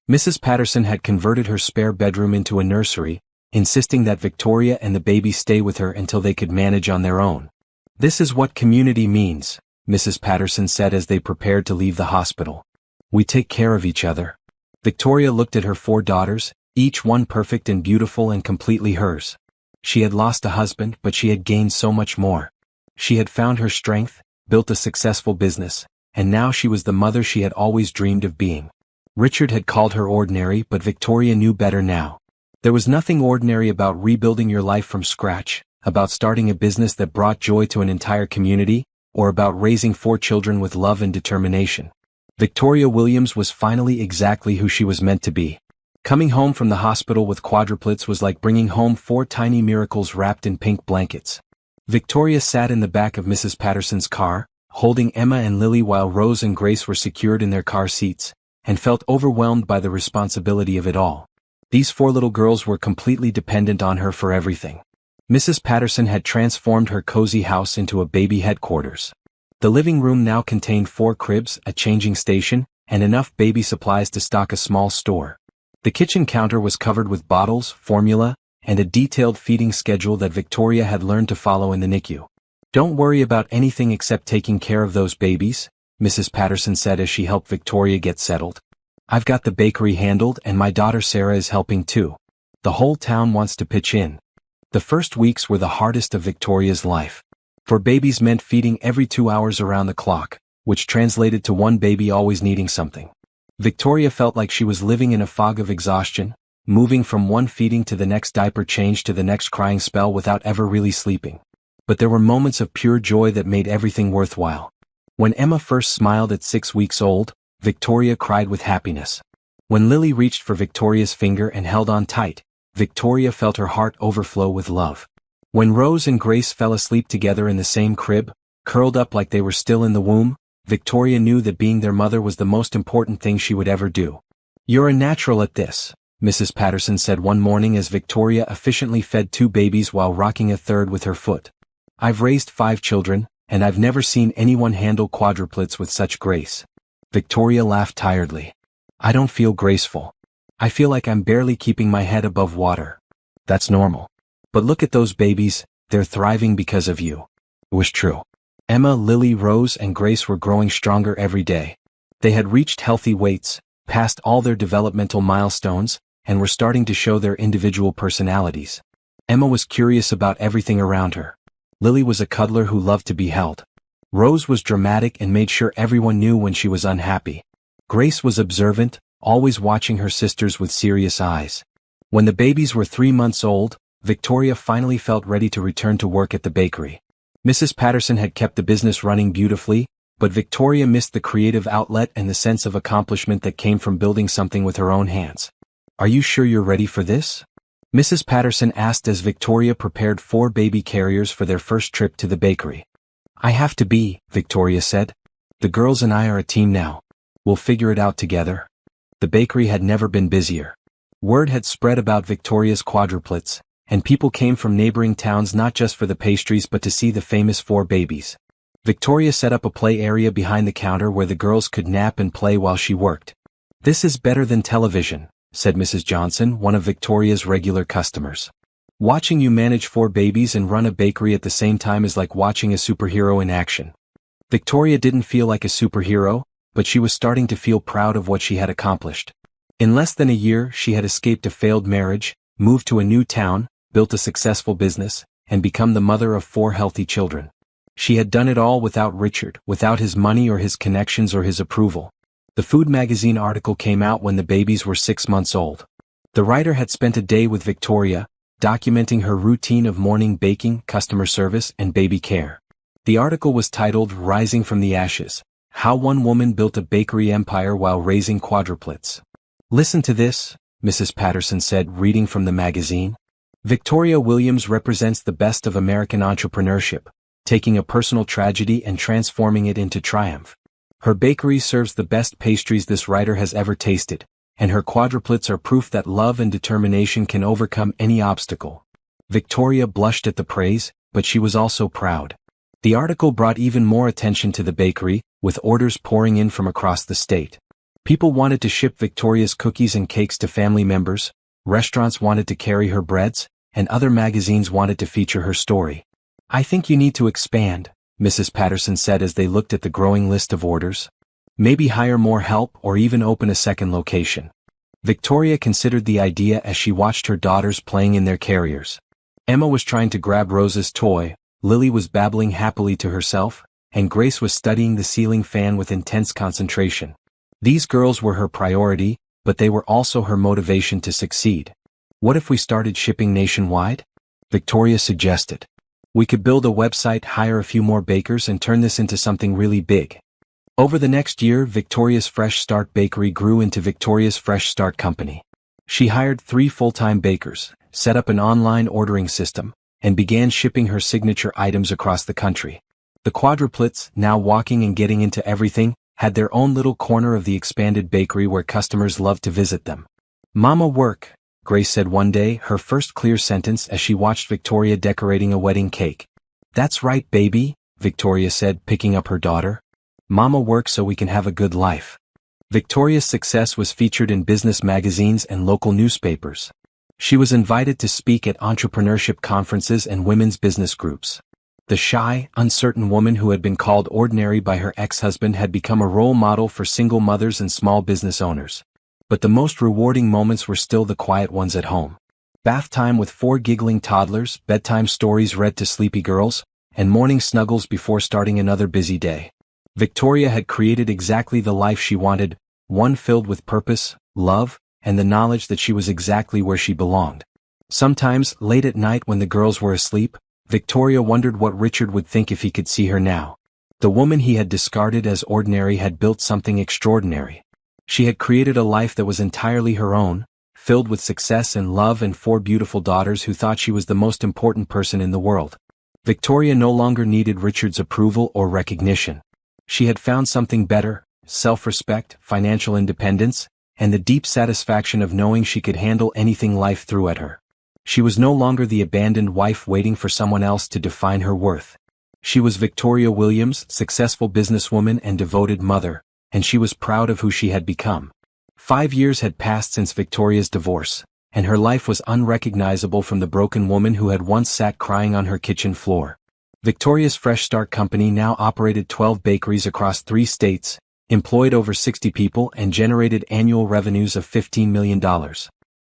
Mrs. Patterson had converted her spare bedroom into a nursery, insisting that Victoria and the babies stay with her until they could manage on their own. This is what community means, Mrs. Patterson said as they prepared to leave the hospital. We take care of each other. Victoria looked at her 4 daughters, each one perfect and beautiful and completely hers. She had lost a husband, but she had gained so much more. She had found her strength, built a successful business, and now she was the mother she had always dreamed of being. Richard had called her ordinary, but Victoria knew better now. There was nothing ordinary about rebuilding your life from scratch, about starting a business that brought joy to an entire community, or about raising 4 children with love and determination. Victoria Williams was finally exactly who she was meant to be. Coming home from the hospital with quadruplets was like bringing home 4 tiny miracles wrapped in pink blankets. Victoria sat in the back of Mrs. Patterson's car, holding Emma and Lily while Rose and Grace were secured in their car seats, and felt overwhelmed by the responsibility of it all. These 4 little girls were completely dependent on her for everything. Mrs. Patterson had transformed her cozy house into a baby headquarters. The living room now contained 4 cribs, a changing station, and enough baby supplies to stock a small store. The kitchen counter was covered with bottles, formula, and a detailed feeding schedule that Victoria had learned to follow in the NICU. "Don't worry about anything except taking care of those babies," Mrs. Patterson said as she helped Victoria get settled. "I've got the bakery handled and my daughter Sarah is helping too. The whole town wants to pitch in." The first weeks were the hardest of Victoria's life. For babies meant feeding every 2 hours around the clock, which translated to one baby always needing something. Victoria felt like she was living in a fog of exhaustion, moving from one feeding to the next diaper change to the next crying spell without ever really sleeping. But there were moments of pure joy that made everything worthwhile. When Emma first smiled at 6 weeks old, Victoria cried with happiness. When Lily reached for Victoria's finger and held on tight, Victoria felt her heart overflow with love. When Rose and Grace fell asleep together in the same crib, curled up like they were still in the womb, Victoria knew that being their mother was the most important thing she would ever do. "You're a natural at this," Mrs. Patterson said one morning as Victoria efficiently fed 2 babies while rocking a third with her foot. "I've raised 5 children, and I've never seen anyone handle quadruplets with such grace." Victoria laughed tiredly. "I don't feel graceful. I feel like I'm barely keeping my head above water." "That's normal. But look at those babies, they're thriving because of you." It was true. Emma, Lily, Rose, and Grace were growing stronger every day. They had reached healthy weights, passed all their developmental milestones, and were starting to show their individual personalities. Emma was curious about everything around her. Lily was a cuddler who loved to be held. Rose was dramatic and made sure everyone knew when she was unhappy. Grace was observant, always watching her sisters with serious eyes. When the babies were 3 months old, Victoria finally felt ready to return to work at the bakery. Mrs. Patterson had kept the business running beautifully, but Victoria missed the creative outlet and the sense of accomplishment that came from building something with her own hands. "Are you sure you're ready for this?" Mrs. Patterson asked as Victoria prepared 4 baby carriers for their first trip to the bakery. "I have to be," Victoria said. "The girls and I are a team now. We'll figure it out together." The bakery had never been busier. Word had spread about Victoria's quadruplets, and people came from neighboring towns not just for the pastries but to see the famous 4 babies. Victoria set up a play area behind the counter where the girls could nap and play while she worked. "This is better than television," said Mrs. Johnson, one of Victoria's regular customers. "Watching you manage 4 babies and run a bakery at the same time is like watching a superhero in action." Victoria didn't feel like a superhero, but she was starting to feel proud of what she had accomplished. In less than a year, she had escaped a failed marriage, moved to a new town, built a successful business, and become the mother of 4 healthy children. She had done it all without Richard, without his money or his connections or his approval. The food magazine article came out when the babies were 6 months old. The writer had spent a day with Victoria, documenting her routine of morning baking, customer service, and baby care. The article was titled "Rising from the Ashes: How One Woman Built a Bakery Empire While Raising Quadruplets." "Listen to this," Mrs. Patterson said, reading from the magazine. "Victoria Williams represents the best of American entrepreneurship, taking a personal tragedy and transforming it into triumph. Her bakery serves the best pastries this writer has ever tasted, and her quadruplets are proof that love and determination can overcome any obstacle." Victoria blushed at the praise, but she was also proud. The article brought even more attention to the bakery, with orders pouring in from across the state. People wanted to ship Victoria's cookies and cakes to family members, restaurants wanted to carry her breads, and other magazines wanted to feature her story. "I think you need to expand," Mrs. Patterson said as they looked at the growing list of orders. "Maybe hire more help or even open a second location." Victoria considered the idea as she watched her daughters playing in their carriers. Emma was trying to grab Rose's toy, Lily was babbling happily to herself, and Grace was studying the ceiling fan with intense concentration. These girls were her priority, but they were also her motivation to succeed. "What if we started shipping nationwide?" Victoria suggested. "We could build a website, hire a few more bakers, and turn this into something really big." Over the next year, Victoria's Fresh Start Bakery grew into Victoria's Fresh Start Company. She hired 3 full-time bakers, set up an online ordering system, and began shipping her signature items across the country. The Quadruplets, now walking and getting into everything, had their own little corner of the expanded bakery where customers loved to visit them. "Mama work," Grace said one day, her first clear sentence as she watched Victoria decorating a wedding cake. "That's right, baby," Victoria said, picking up her daughter. "Mama work so we can have a good life." Victoria's success was featured in business magazines and local newspapers. She was invited to speak at entrepreneurship conferences and women's business groups. The shy, uncertain woman who had been called ordinary by her ex-husband had become a role model for single mothers and small business owners. But the most rewarding moments were still the quiet ones at home. Bath time with 4 giggling toddlers, bedtime stories read to sleepy girls, and morning snuggles before starting another busy day. Victoria had created exactly the life she wanted, one filled with purpose, love, and the knowledge that she was exactly where she belonged. Sometimes, late at night when the girls were asleep, Victoria wondered what Richard would think if he could see her now. The woman he had discarded as ordinary had built something extraordinary. She had created a life that was entirely her own, filled with success and love, and 4 beautiful daughters who thought she was the most important person in the world. Victoria no longer needed Richard's approval or recognition. She had found something better: self-respect, financial independence, and the deep satisfaction of knowing she could handle anything life threw at her. She was no longer the abandoned wife waiting for someone else to define her worth. She was Victoria Williams, successful businesswoman and devoted mother, and she was proud of who she had become. 5 years had passed since Victoria's divorce, and her life was unrecognizable from the broken woman who had once sat crying on her kitchen floor. Victoria's Fresh Start Company now operated 12 bakeries across 3 states, employed over 60 people, and generated annual revenues of $15 million.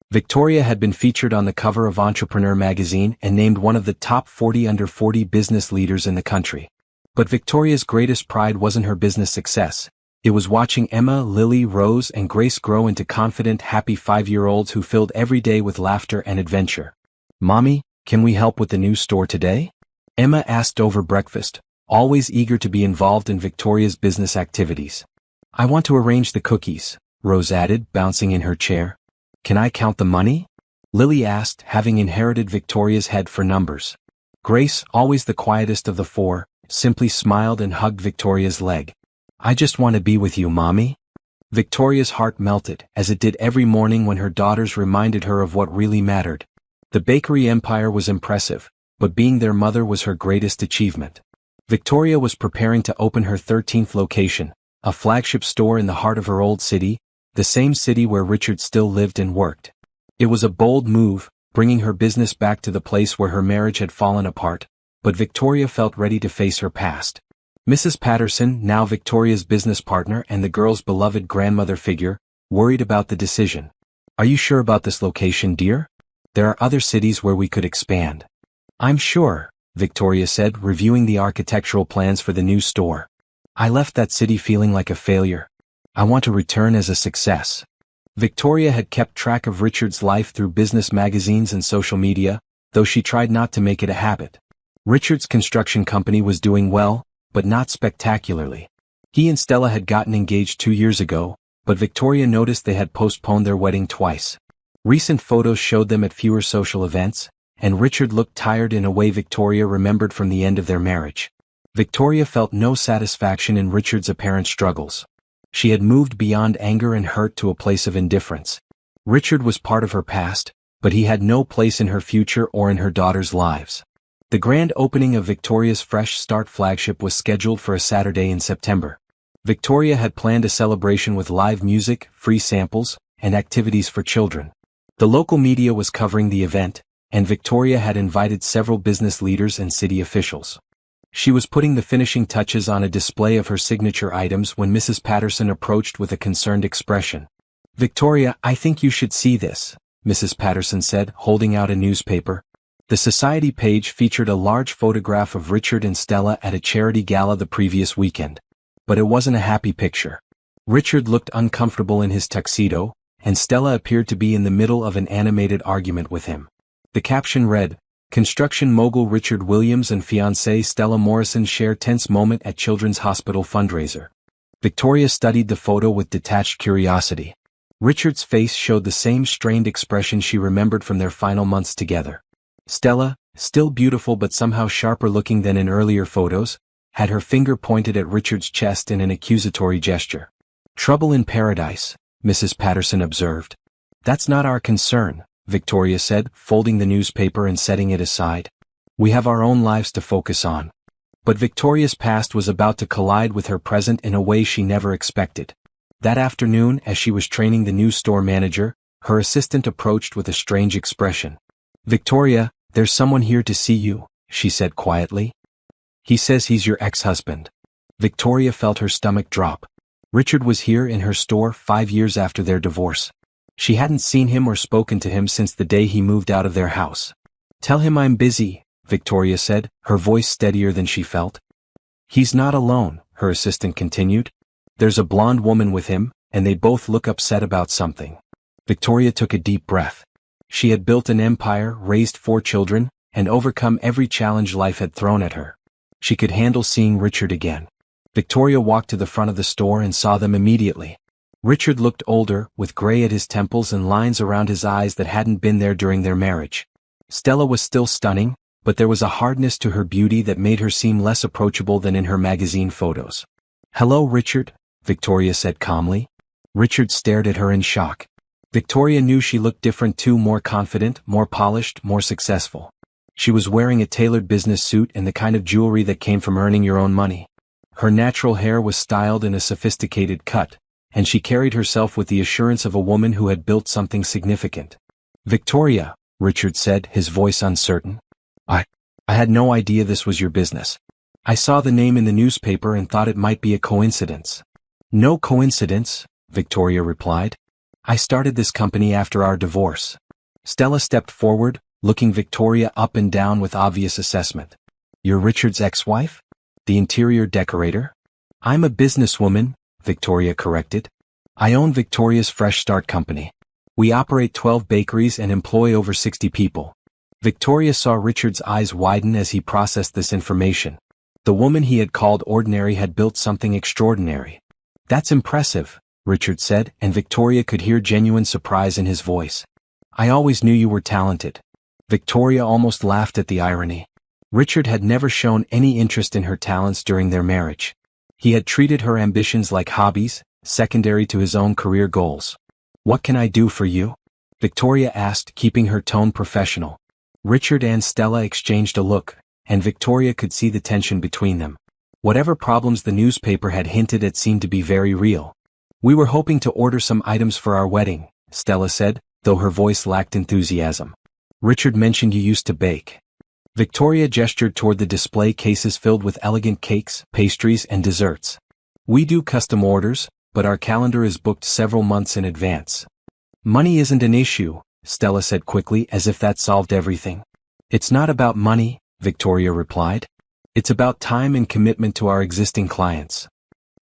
Victoria had been featured on the cover of Entrepreneur magazine and named one of the top 40 under 40 business leaders in the country. But Victoria's greatest pride wasn't her business success. It was watching Emma, Lily, Rose, and Grace grow into confident, happy 5-year-olds who filled every day with laughter and adventure. "Mommy, can we help with the new store today?" Emma asked over breakfast, always eager to be involved in Victoria's business activities. "I want to arrange the cookies," Rose added, bouncing in her chair. "Can I count the money?" Lily asked, having inherited Victoria's head for numbers. Grace, always the quietest of the 4, simply smiled and hugged Victoria's leg. "I just want to be with you, Mommy." Victoria's heart melted, as it did every morning when her daughters reminded her of what really mattered. The bakery empire was impressive, but being their mother was her greatest achievement. Victoria was preparing to open her 13th location, a flagship store in the heart of her old city, the same city where Richard still lived and worked. It was a bold move, bringing her business back to the place where her marriage had fallen apart, but Victoria felt ready to face her past. Mrs. Patterson, now Victoria's business partner and the girls' beloved grandmother figure, worried about the decision. "Are you sure about this location, dear? There are other cities where we could expand." "I'm sure," Victoria said, reviewing the architectural plans for the new store. "I left that city feeling like a failure. I want to return as a success." Victoria had kept track of Richard's life through business magazines and social media, though she tried not to make it a habit. Richard's construction company was doing well, but not spectacularly. He and Stella had gotten engaged 2 years ago, but Victoria noticed they had postponed their wedding twice. Recent photos showed them at fewer social events, and Richard looked tired in a way Victoria remembered from the end of their marriage. Victoria felt no satisfaction in Richard's apparent struggles. She had moved beyond anger and hurt to a place of indifference. Richard was part of her past, but he had no place in her future or in her daughters' lives. The grand opening of Victoria's Fresh Start flagship was scheduled for a Saturday in September. Victoria had planned a celebration with live music, free samples, and activities for children. The local media was covering the event, and Victoria had invited several business leaders and city officials. She was putting the finishing touches on a display of her signature items when Mrs. Patterson approached with a concerned expression. "Victoria, I think you should see this," Mrs. Patterson said, holding out a newspaper. The society page featured a large photograph of Richard and Stella at a charity gala the previous weekend. But it wasn't a happy picture. Richard looked uncomfortable in his tuxedo, and Stella appeared to be in the middle of an animated argument with him. The caption read, "Construction mogul Richard Williams and fiancée Stella Morrison share tense moment at Children's Hospital fundraiser." Victoria studied the photo with detached curiosity. Richard's face showed the same strained expression she remembered from their final months together. Stella, still beautiful but somehow sharper looking than in earlier photos, had her finger pointed at Richard's chest in an accusatory gesture. "Trouble in paradise," Mrs. Patterson observed. "That's not our concern," Victoria said, folding the newspaper and setting it aside. "We have our own lives to focus on." But Victoria's past was about to collide with her present in a way she never expected. That afternoon, as she was training the new store manager, her assistant approached with a strange expression. "Victoria, there's someone here to see you," she said quietly. "He says he's your ex-husband." Victoria felt her stomach drop. Richard was here in her store 5 years after their divorce. She hadn't seen him or spoken to him since the day he moved out of their house. "Tell him I'm busy," Victoria said, her voice steadier than she felt. "He's not alone," her assistant continued. "There's a blonde woman with him, and they both look upset about something." Victoria took a deep breath. She had built an empire, raised 4 children, and overcome every challenge life had thrown at her. She could handle seeing Richard again. Victoria walked to the front of the store and saw them immediately. Richard looked older, with gray at his temples and lines around his eyes that hadn't been there during their marriage. Stella was still stunning, but there was a hardness to her beauty that made her seem less approachable than in her magazine photos. "Hello, Richard," Victoria said calmly. Richard stared at her in shock. Victoria knew she looked different too, more confident, more polished, more successful. She was wearing a tailored business suit and the kind of jewelry that came from earning your own money. Her natural hair was styled in a sophisticated cut, and she carried herself with the assurance of a woman who had built something significant. "Victoria," Richard said, his voice uncertain. I had no idea this was your business. I saw the name in the newspaper and thought it might be a coincidence." "No coincidence," Victoria replied. "I started this company after our divorce." Stella stepped forward, looking Victoria up and down with obvious assessment. "You're Richard's ex-wife? The interior decorator?" "I'm a businesswoman," Victoria corrected. "I own Victoria's Fresh Start Company. We operate 12 bakeries and employ over 60 people." Victoria saw Richard's eyes widen as he processed this information. The woman he had called ordinary had built something extraordinary. "That's impressive," Richard said, and Victoria could hear genuine surprise in his voice. "I always knew you were talented." Victoria almost laughed at the irony. Richard had never shown any interest in her talents during their marriage. He had treated her ambitions like hobbies, secondary to his own career goals. "What can I do for you?" Victoria asked, keeping her tone professional. Richard and Stella exchanged a look, and Victoria could see the tension between them. Whatever problems the newspaper had hinted at seemed to be very real. "We were hoping to order some items for our wedding," Stella said, though her voice lacked enthusiasm. "Richard mentioned you used to bake." Victoria gestured toward the display cases filled with elegant cakes, pastries, and desserts. "We do custom orders, but our calendar is booked several months in advance." "Money isn't an issue," Stella said quickly, as if that solved everything. "It's not about money," Victoria replied. "It's about time and commitment to our existing clients."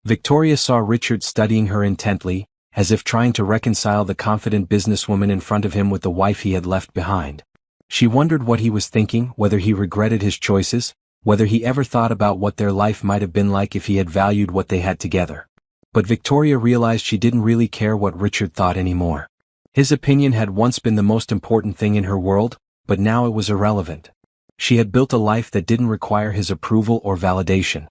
Victoria saw Richard studying her intently, as if trying to reconcile the confident businesswoman in front of him with the wife he had left behind. She wondered what he was thinking, whether he regretted his choices, whether he ever thought about what their life might have been like if he had valued what they had together. But Victoria realized she didn't really care what Richard thought anymore. His opinion had once been the most important thing in her world, but now it was irrelevant. She had built a life that didn't require his approval or validation.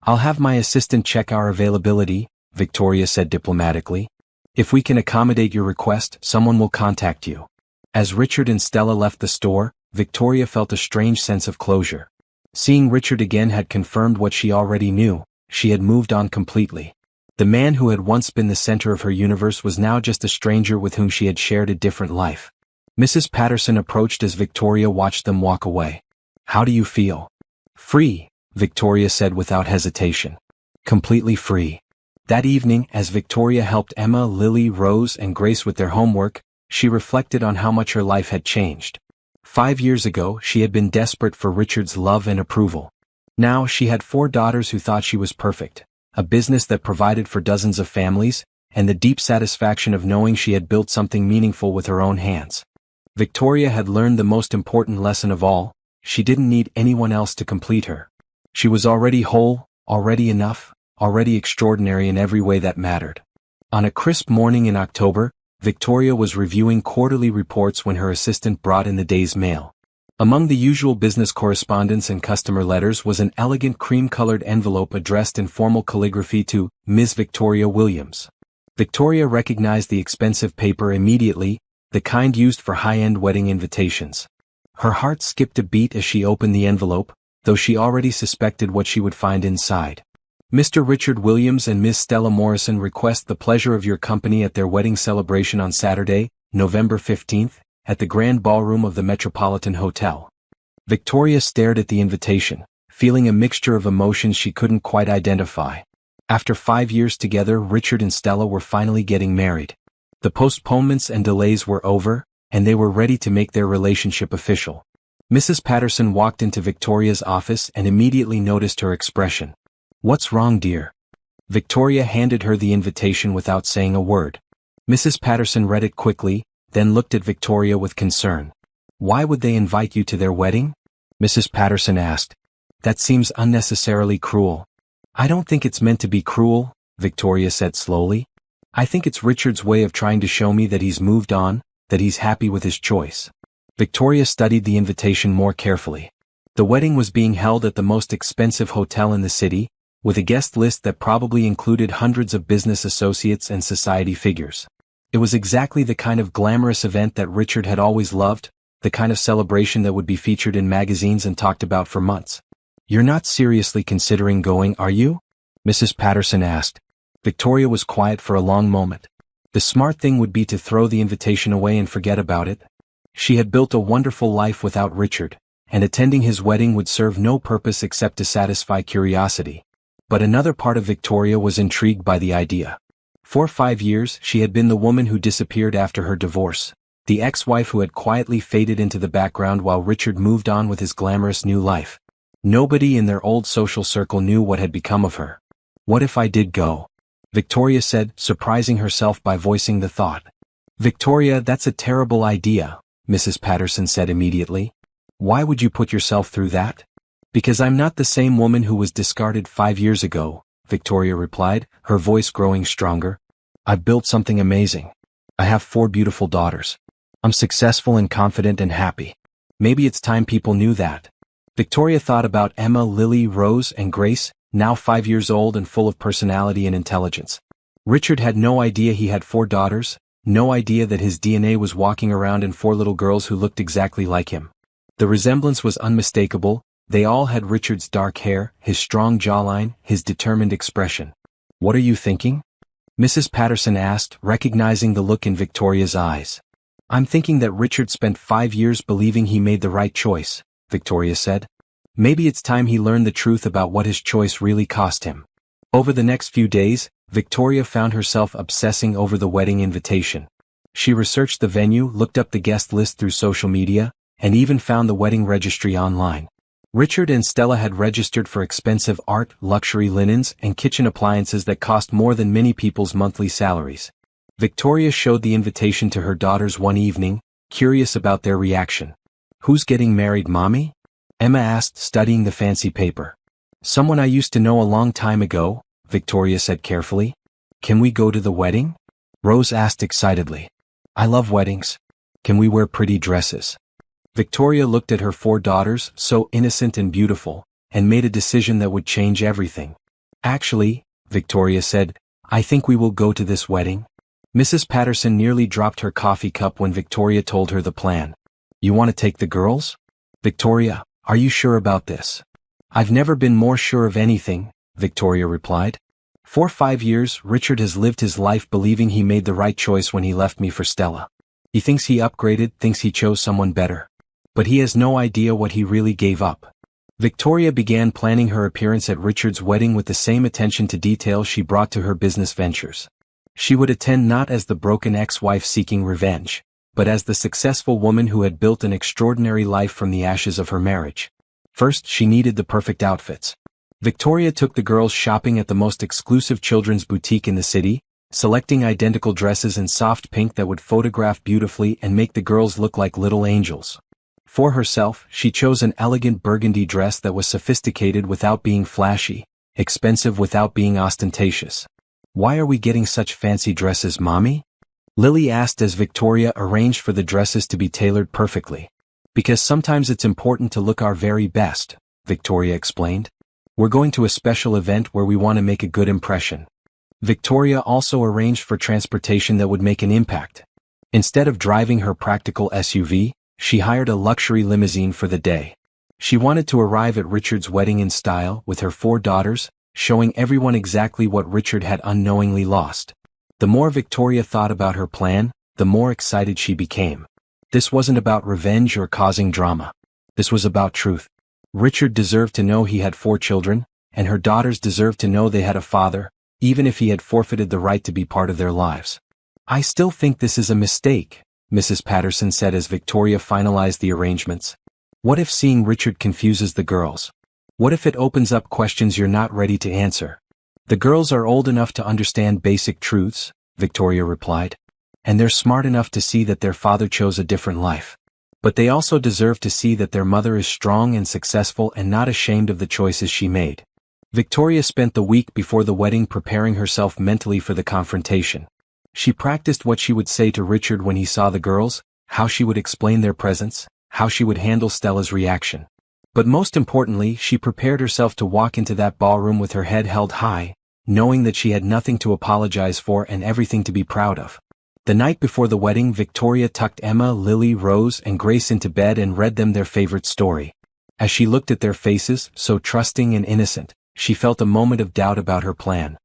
"I'll have my assistant check our availability," Victoria said diplomatically. "If we can accommodate your request, someone will contact you." As Richard and Stella left the store, Victoria felt a strange sense of closure. Seeing Richard again had confirmed what she already knew. She had moved on completely. The man who had once been the center of her universe was now just a stranger with whom she had shared a different life. Mrs. Patterson approached as Victoria watched them walk away. "How do you feel?" "Free," Victoria said without hesitation. "Completely free." That evening, as Victoria helped Emma, Lily, Rose, and Grace with their homework, she reflected on how much her life had changed. 5 years ago, she had been desperate for Richard's love and approval. Now she had 4 daughters who thought she was perfect, a business that provided for dozens of families, and the deep satisfaction of knowing she had built something meaningful with her own hands. Victoria had learned the most important lesson of all: she didn't need anyone else to complete her. She was already whole, already enough, already extraordinary in every way that mattered. On a crisp morning in October, Victoria was reviewing quarterly reports when her assistant brought in the day's mail. Among the usual business correspondence and customer letters was an elegant cream-colored envelope addressed in formal calligraphy to Ms. Victoria Williams. Victoria recognized the expensive paper immediately, the kind used for high-end wedding invitations. Her heart skipped a beat as she opened the envelope, though she already suspected what she would find inside. Mr. Richard Williams and Miss Stella Morrison request the pleasure of your company at their wedding celebration on Saturday, November 15th, at the Grand Ballroom of the Metropolitan Hotel. Victoria stared at the invitation, feeling a mixture of emotions she couldn't quite identify. After 5 years together, Richard and Stella were finally getting married. The postponements and delays were over, and they were ready to make their relationship official. Mrs. Patterson walked into Victoria's office and immediately noticed her expression. "What's wrong, dear?" Victoria handed her the invitation without saying a word. Mrs. Patterson read it quickly, then looked at Victoria with concern. "Why would they invite you to their wedding?" Mrs. Patterson asked. "That seems unnecessarily cruel." "I don't think it's meant to be cruel," Victoria said slowly. "I think it's Richard's way of trying to show me that he's moved on, that he's happy with his choice." Victoria studied the invitation more carefully. The wedding was being held at the most expensive hotel in the city, with a guest list that probably included hundreds of business associates and society figures. It was exactly the kind of glamorous event that Richard had always loved, the kind of celebration that would be featured in magazines and talked about for months. "You're not seriously considering going, are you?" Mrs. Patterson asked. Victoria was quiet for a long moment. The smart thing would be to throw the invitation away and forget about it. She had built a wonderful life without Richard, and attending his wedding would serve no purpose except to satisfy curiosity. But another part of Victoria was intrigued by the idea. For 5 years, she had been the woman who disappeared after her divorce, the ex-wife who had quietly faded into the background while Richard moved on with his glamorous new life. Nobody in their old social circle knew what had become of her. "What if I did go?" Victoria said, surprising herself by voicing the thought. "Victoria, that's a terrible idea," Mrs. Patterson said immediately. "Why would you put yourself through that?" "Because I'm not the same woman who was discarded 5 years ago," Victoria replied, her voice growing stronger. "I've built something amazing. I have 4 beautiful daughters. I'm successful and confident and happy. Maybe it's time people knew that." Victoria thought about Emma, Lily, Rose, and Grace, now 5 years old and full of personality and intelligence. Richard had no idea he had 4 daughters, no idea that his DNA was walking around in 4 little girls who looked exactly like him. The resemblance was unmistakable. They all had Richard's dark hair, his strong jawline, his determined expression. "What are you thinking?" Mrs. Patterson asked, recognizing the look in Victoria's eyes. "I'm thinking that Richard spent 5 years believing he made the right choice," Victoria said. "Maybe it's time he learned the truth about what his choice really cost him." Over the next few days, Victoria found herself obsessing over the wedding invitation. She researched the venue, looked up the guest list through social media, and even found the wedding registry online. Richard and Stella had registered for expensive art, luxury linens, and kitchen appliances that cost more than many people's monthly salaries. Victoria showed the invitation to her daughters one evening, curious about their reaction. "Who's getting married, Mommy?" Emma asked, studying the fancy paper. "Someone I used to know a long time ago," Victoria said carefully. "Can we go to the wedding?" Rose asked excitedly. "I love weddings. Can we wear pretty dresses?" Victoria looked at her 4 daughters, so innocent and beautiful, and made a decision that would change everything. "Actually," Victoria said, "I think we will go to this wedding." Mrs. Patterson nearly dropped her coffee cup when Victoria told her the plan. "You want to take the girls?" "Victoria, are you sure about this?" "I've never been more sure of anything," Victoria replied. "For 5 years, Richard has lived his life believing he made the right choice when he left me for Stella. He thinks he upgraded, thinks he chose someone better. But he has no idea what he really gave up." Victoria began planning her appearance at Richard's wedding with the same attention to detail she brought to her business ventures. She would attend not as the broken ex-wife seeking revenge, but as the successful woman who had built an extraordinary life from the ashes of her marriage. First, she needed the perfect outfits. Victoria took the girls shopping at the most exclusive children's boutique in the city, selecting identical dresses in soft pink that would photograph beautifully and make the girls look like little angels. For herself, she chose an elegant burgundy dress that was sophisticated without being flashy, expensive without being ostentatious. "Why are we getting such fancy dresses, Mommy?" Lily asked as Victoria arranged for the dresses to be tailored perfectly. "Because sometimes it's important to look our very best," Victoria explained. "We're going to a special event where we want to make a good impression." Victoria also arranged for transportation that would make an impact. Instead of driving her practical SUV, she hired a luxury limousine for the day. She wanted to arrive at Richard's wedding in style with her 4 daughters, showing everyone exactly what Richard had unknowingly lost. The more Victoria thought about her plan, the more excited she became. This wasn't about revenge or causing drama. This was about truth. Richard deserved to know he had 4 children, and her daughters deserved to know they had a father, even if he had forfeited the right to be part of their lives. "I still think this is a mistake," Mrs. Patterson said as Victoria finalized the arrangements. "What if seeing Richard confuses the girls? What if it opens up questions you're not ready to answer?" "The girls are old enough to understand basic truths," Victoria replied. "And they're smart enough to see that their father chose a different life. But they also deserve to see that their mother is strong and successful and not ashamed of the choices she made." Victoria spent the week before the wedding preparing herself mentally for the confrontation. She practiced what she would say to Richard when he saw the girls, how she would explain their presence, how she would handle Stella's reaction. But most importantly, she prepared herself to walk into that ballroom with her head held high, knowing that she had nothing to apologize for and everything to be proud of. The night before the wedding, Victoria tucked Emma, Lily, Rose, and Grace into bed and read them their favorite story. As she looked at their faces, so trusting and innocent, she felt a moment of doubt about her plan.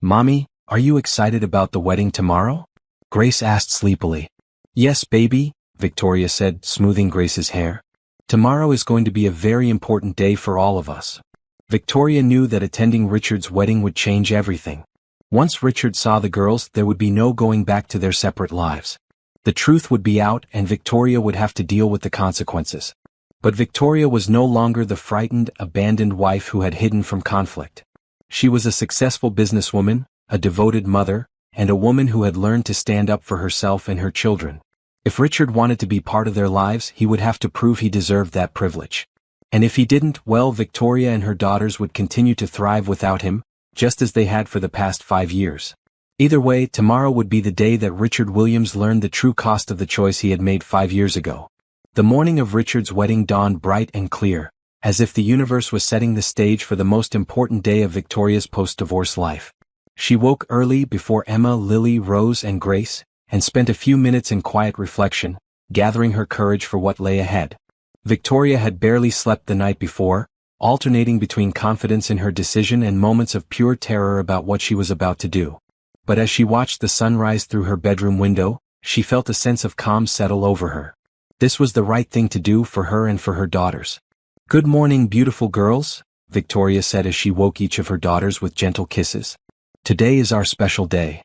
"Mommy, are you excited about the wedding tomorrow?" Grace asked sleepily. "Yes, baby," Victoria said, smoothing Grace's hair. "Tomorrow is going to be a very important day for all of us." Victoria knew that attending Richard's wedding would change everything. Once Richard saw the girls, there would be no going back to their separate lives. The truth would be out and Victoria would have to deal with the consequences. But Victoria was no longer the frightened, abandoned wife who had hidden from conflict. She was a successful businesswoman, a devoted mother, and a woman who had learned to stand up for herself and her children. If Richard wanted to be part of their lives, he would have to prove he deserved that privilege. And if he didn't, well, Victoria and her daughters would continue to thrive without him, just as they had for the past 5 years. Either way, tomorrow would be the day that Richard Williams learned the true cost of the choice he had made 5 years ago. The morning of Richard's wedding dawned bright and clear, as if the universe was setting the stage for the most important day of Victoria's post-divorce life. She woke early before Emma, Lily, Rose, and Grace, and spent a few minutes in quiet reflection, gathering her courage for what lay ahead. Victoria had barely slept the night before, alternating between confidence in her decision and moments of pure terror about what she was about to do. But as she watched the sunrise through her bedroom window, she felt a sense of calm settle over her. This was the right thing to do for her and for her daughters. "Good morning, beautiful girls," Victoria said as she woke each of her daughters with gentle kisses. "Today is our special day."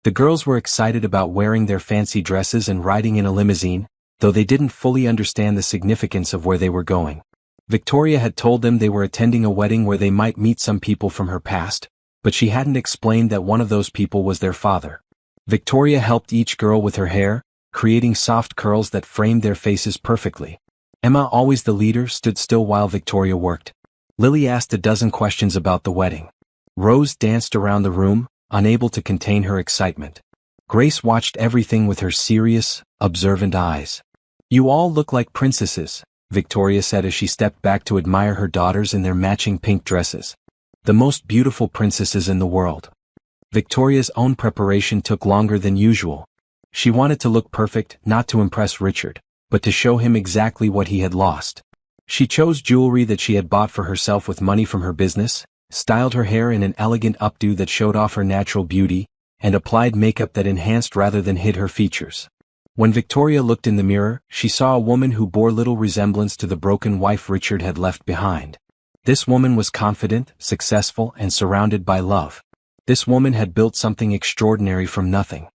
The girls were excited about wearing their fancy dresses and riding in a limousine, though they didn't fully understand the significance of where they were going. Victoria had told them they were attending a wedding where they might meet some people from her past, but she hadn't explained that one of those people was their father. Victoria helped each girl with her hair, creating soft curls that framed their faces perfectly. Emma, always the leader, stood still while Victoria worked. Lily asked a dozen questions about the wedding. Rose danced around the room, unable to contain her excitement. Grace watched everything with her serious, observant eyes. "You all look like princesses," Victoria said as she stepped back to admire her daughters in their matching pink dresses. "The most beautiful princesses in the world." Victoria's own preparation took longer than usual. She wanted to look perfect, not to impress Richard, but to show him exactly what he had lost. She chose jewelry that she had bought for herself with money from her business, styled her hair in an elegant updo that showed off her natural beauty, and applied makeup that enhanced rather than hid her features. When Victoria looked in the mirror, she saw a woman who bore little resemblance to the broken wife Richard had left behind. This woman was confident, successful, and surrounded by love. This woman had built something extraordinary from nothing.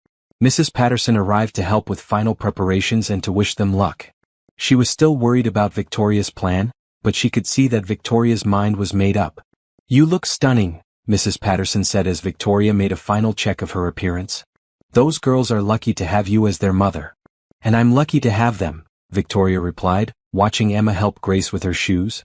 Mrs. Patterson arrived to help with final preparations and to wish them luck. She was still worried about Victoria's plan, but she could see that Victoria's mind was made up. "You look stunning," Mrs. Patterson said as Victoria made a final check of her appearance. "Those girls are lucky to have you as their mother." "And I'm lucky to have them," Victoria replied, watching Emma help Grace with her shoes.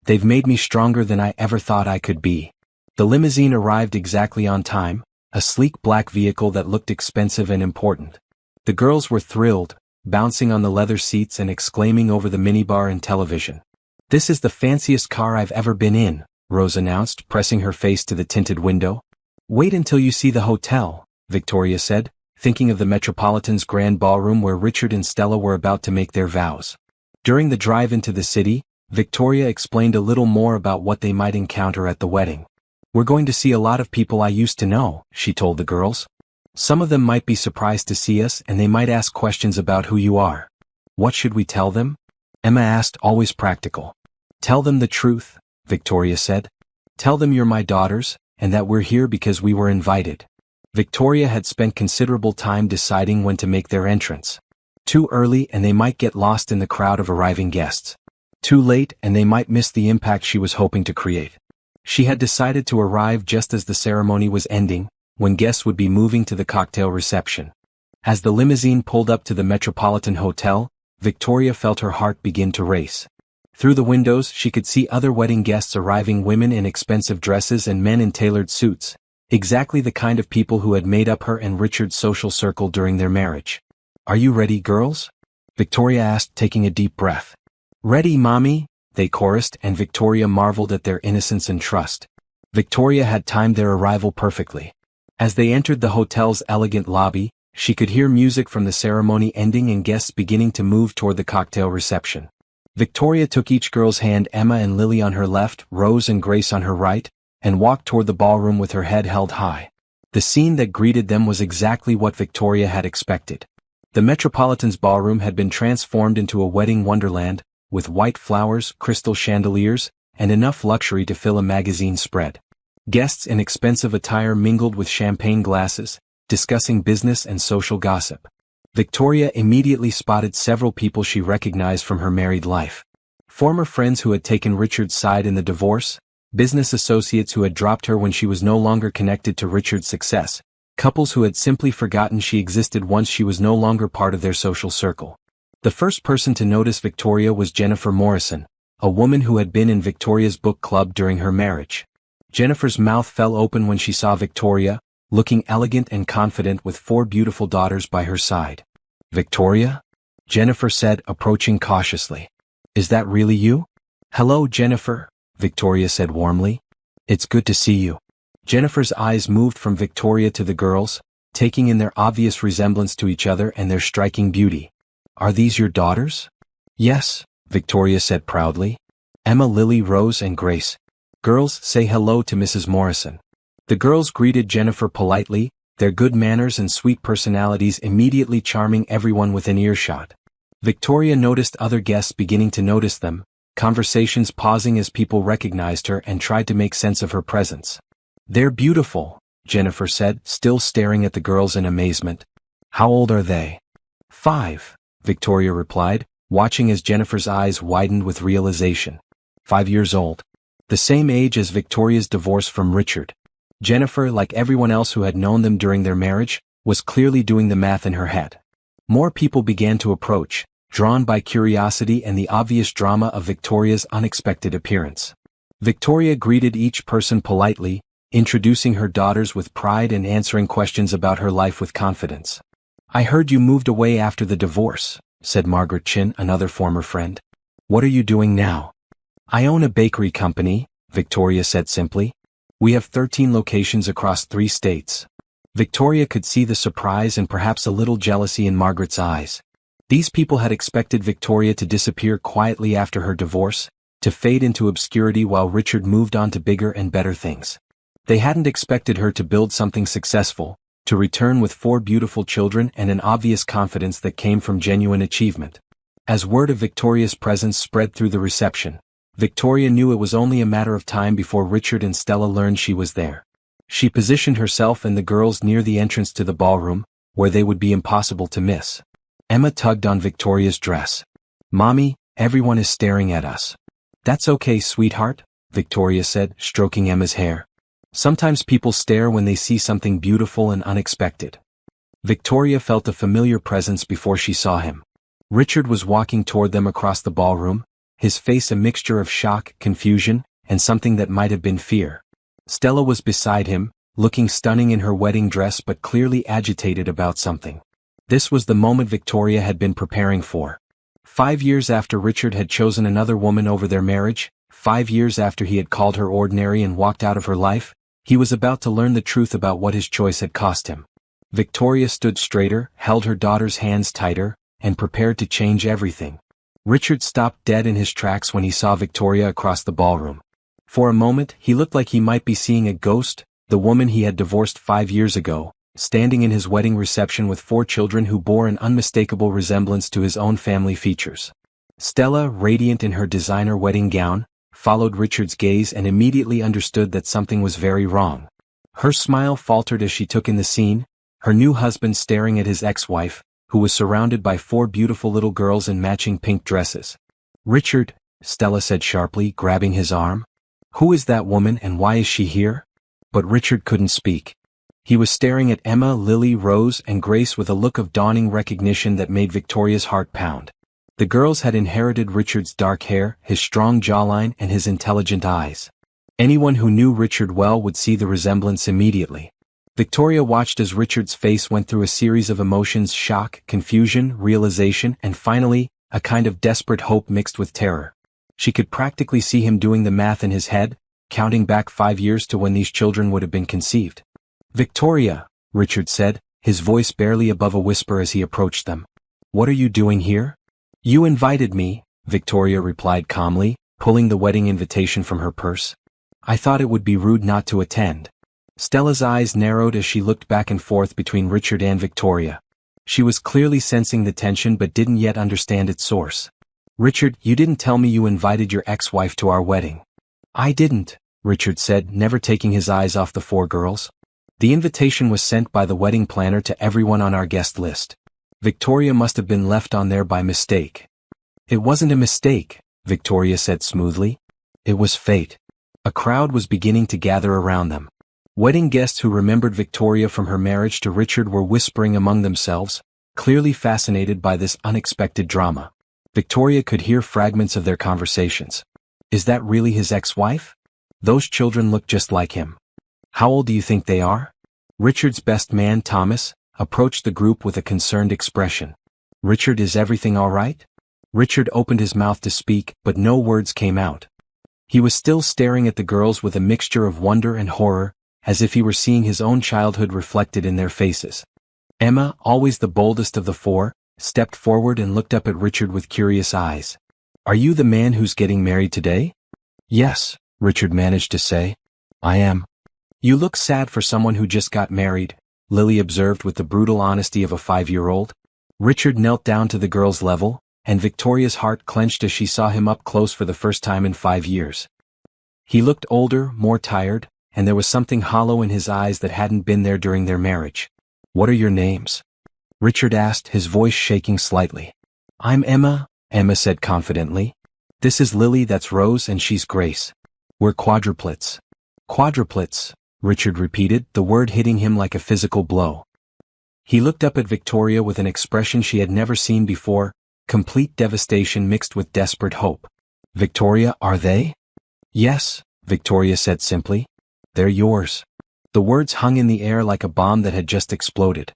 "They've made me stronger than I ever thought I could be." The limousine arrived exactly on time, a sleek black vehicle that looked expensive and important. The girls were thrilled, bouncing on the leather seats and exclaiming over the minibar and television. "This is the fanciest car I've ever been in," Rose announced, pressing her face to the tinted window. "Wait until you see the hotel," Victoria said, thinking of the Metropolitan's grand ballroom where Richard and Stella were about to make their vows. During the drive into the city, Victoria explained a little more about what they might encounter at the wedding. "We're going to see a lot of people I used to know," she told the girls. "Some of them might be surprised to see us and they might ask questions about who you are." "What should we tell them?" Emma asked, always practical. "Tell them the truth," Victoria said. "Tell them you're my daughters, and that we're here because we were invited." Victoria had spent considerable time deciding when to make their entrance. Too early and they might get lost in the crowd of arriving guests. Too late and they might miss the impact she was hoping to create. She had decided to arrive just as the ceremony was ending, when guests would be moving to the cocktail reception. As the limousine pulled up to the Metropolitan Hotel, Victoria felt her heart begin to race. Through the windows she could see other wedding guests arriving, women in expensive dresses and men in tailored suits, exactly the kind of people who had made up her and Richard's social circle during their marriage. "Are you ready, girls?" Victoria asked, taking a deep breath. "Ready, Mommy," they chorused, and Victoria marveled at their innocence and trust. Victoria had timed their arrival perfectly. As they entered the hotel's elegant lobby, she could hear music from the ceremony ending and guests beginning to move toward the cocktail reception. Victoria took each girl's hand, Emma and Lily on her left, Rose and Grace on her right, and walked toward the ballroom with her head held high. The scene that greeted them was exactly what Victoria had expected. The Metropolitan's ballroom had been transformed into a wedding wonderland, with white flowers, crystal chandeliers, and enough luxury to fill a magazine spread. Guests in expensive attire mingled with champagne glasses, discussing business and social gossip. Victoria immediately spotted several people she recognized from her married life. Former friends who had taken Richard's side in the divorce, business associates who had dropped her when she was no longer connected to Richard's success, couples who had simply forgotten she existed once she was no longer part of their social circle. The first person to notice Victoria was Jennifer Morrison, a woman who had been in Victoria's book club during her marriage. Jennifer's mouth fell open when she saw Victoria, looking elegant and confident with 4 beautiful daughters by her side. "Victoria?" Jennifer said, approaching cautiously. "Is that really you?" "Hello, Jennifer," Victoria said warmly. "It's good to see you." Jennifer's eyes moved from Victoria to the girls, taking in their obvious resemblance to each other and their striking beauty. "Are these your daughters?" "Yes," Victoria said proudly. "Emma, Lily, Rose, and Grace. Girls, say hello to Mrs. Morrison." The girls greeted Jennifer politely, their good manners and sweet personalities immediately charming everyone within earshot. Victoria noticed other guests beginning to notice them, conversations pausing as people recognized her and tried to make sense of her presence. "They're beautiful," Jennifer said, still staring at the girls in amazement. "How old are they?" "5. Victoria replied, watching as Jennifer's eyes widened with realization. 5 years old. The same age as Victoria's divorce from Richard. Jennifer, like everyone else who had known them during their marriage, was clearly doing the math in her head. More people began to approach, drawn by curiosity and the obvious drama of Victoria's unexpected appearance. Victoria greeted each person politely, introducing her daughters with pride and answering questions about her life with confidence. "I heard you moved away after the divorce," said Margaret Chin, another former friend. "What are you doing now?" "I own a bakery company," Victoria said simply. "We have 13 locations across 3 states. Victoria could see the surprise and perhaps a little jealousy in Margaret's eyes. These people had expected Victoria to disappear quietly after her divorce, to fade into obscurity while Richard moved on to bigger and better things. They hadn't expected her to build something successful, to return with 4 beautiful children and an obvious confidence that came from genuine achievement. As word of Victoria's presence spread through the reception, Victoria knew it was only a matter of time before Richard and Stella learned she was there. She positioned herself and the girls near the entrance to the ballroom, where they would be impossible to miss. Emma tugged on Victoria's dress. "Mommy, everyone is staring at us." "That's okay, sweetheart," Victoria said, stroking Emma's hair. "Sometimes people stare when they see something beautiful and unexpected." Victoria felt a familiar presence before she saw him. Richard was walking toward them across the ballroom, his face a mixture of shock, confusion, and something that might have been fear. Stella was beside him, looking stunning in her wedding dress but clearly agitated about something. This was the moment Victoria had been preparing for. 5 years after Richard had chosen another woman over their marriage, 5 years after he had called her ordinary and walked out of her life, he was about to learn the truth about what his choice had cost him. Victoria stood straighter, held her daughter's hands tighter, and prepared to change everything. Richard stopped dead in his tracks when he saw Victoria across the ballroom. For a moment, he looked like he might be seeing a ghost, the woman he had divorced 5 years ago, standing in his wedding reception with 4 children who bore an unmistakable resemblance to his own family features. Stella, radiant in her designer wedding gown, followed Richard's gaze and immediately understood that something was very wrong. Her smile faltered as she took in the scene, her new husband staring at his ex-wife, who was surrounded by 4 beautiful little girls in matching pink dresses. "Richard," Stella said sharply, grabbing his arm. "Who is that woman and why is she here?" But Richard couldn't speak. He was staring at Emma, Lily, Rose, and Grace with a look of dawning recognition that made Victoria's heart pound. The girls had inherited Richard's dark hair, his strong jawline, and his intelligent eyes. Anyone who knew Richard well would see the resemblance immediately. Victoria watched as Richard's face went through a series of emotions: shock, confusion, realization, and finally, a kind of desperate hope mixed with terror. She could practically see him doing the math in his head, counting back 5 years to when these children would have been conceived. "Victoria," Richard said, his voice barely above a whisper as he approached them. "What are you doing here?" "You invited me," Victoria replied calmly, pulling the wedding invitation from her purse. "I thought it would be rude not to attend." Stella's eyes narrowed as she looked back and forth between Richard and Victoria. She was clearly sensing the tension but didn't yet understand its source. "Richard, you didn't tell me you invited your ex-wife to our wedding." "I didn't," Richard said, never taking his eyes off the 4 girls. "The invitation was sent by the wedding planner to everyone on our guest list. Victoria must have been left on there by mistake." "It wasn't a mistake," Victoria said smoothly. "It was fate." A crowd was beginning to gather around them. Wedding guests who remembered Victoria from her marriage to Richard were whispering among themselves, clearly fascinated by this unexpected drama. Victoria could hear fragments of their conversations. "Is that really his ex-wife? Those children look just like him. How old do you think they are?" Richard's best man, Thomas, approached the group with a concerned expression. "Richard, is everything all right?" Richard opened his mouth to speak, but no words came out. He was still staring at the girls with a mixture of wonder and horror, as if he were seeing his own childhood reflected in their faces. Emma, always the boldest of the 4, stepped forward and looked up at Richard with curious eyes. "Are you the man who's getting married today?" "Yes," Richard managed to say. "I am." "You look sad for someone who just got married," Lily observed with the brutal honesty of a 5-year-old. Richard knelt down to the girl's level, and Victoria's heart clenched as she saw him up close for the first time in 5 years. He looked older, more tired, and there was something hollow in his eyes that hadn't been there during their marriage. "What are your names?" Richard asked, his voice shaking slightly. "I'm Emma," Emma said confidently. "This is Lily, that's Rose, and she's Grace. We're quadruplets." "Quadruplets," Richard repeated, the word hitting him like a physical blow. He looked up at Victoria with an expression she had never seen before, complete devastation mixed with desperate hope. "Victoria, are they?" "Yes," Victoria said simply. "They're yours." The words hung in the air like a bomb that had just exploded.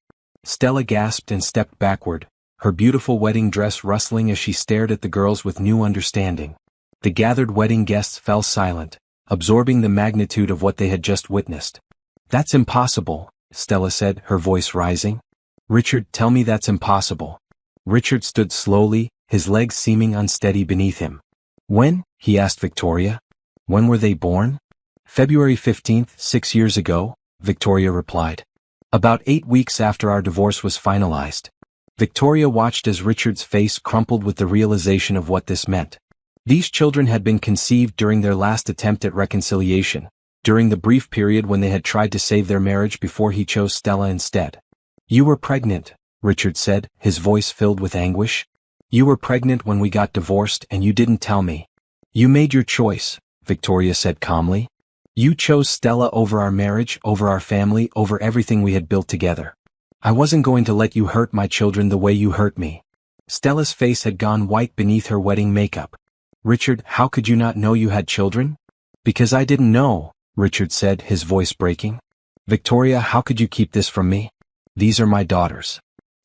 Stella gasped and stepped backward, her beautiful wedding dress rustling as she stared at the girls with new understanding. The gathered wedding guests fell silent, absorbing the magnitude of what they had just witnessed. "That's impossible," Stella said, her voice rising. "Richard, tell me that's impossible." Richard stood slowly, his legs seeming unsteady beneath him. "When?" he asked Victoria. "When were they born?" "February 15th, 6 years ago," Victoria replied. "About 8 weeks after our divorce was finalized." Victoria watched as Richard's face crumpled with the realization of what this meant. These children had been conceived during their last attempt at reconciliation, during the brief period when they had tried to save their marriage before he chose Stella instead. "You were pregnant," Richard said, his voice filled with anguish. "You were pregnant when we got divorced and you didn't tell me." "You made your choice," Victoria said calmly. "You chose Stella over our marriage, over our family, over everything we had built together. I wasn't going to let you hurt my children the way you hurt me." Stella's face had gone white beneath her wedding makeup. "Richard, how could you not know you had children?" "Because I didn't know," Richard said, his voice breaking. Victoria, how could you keep this from me? These are my daughters.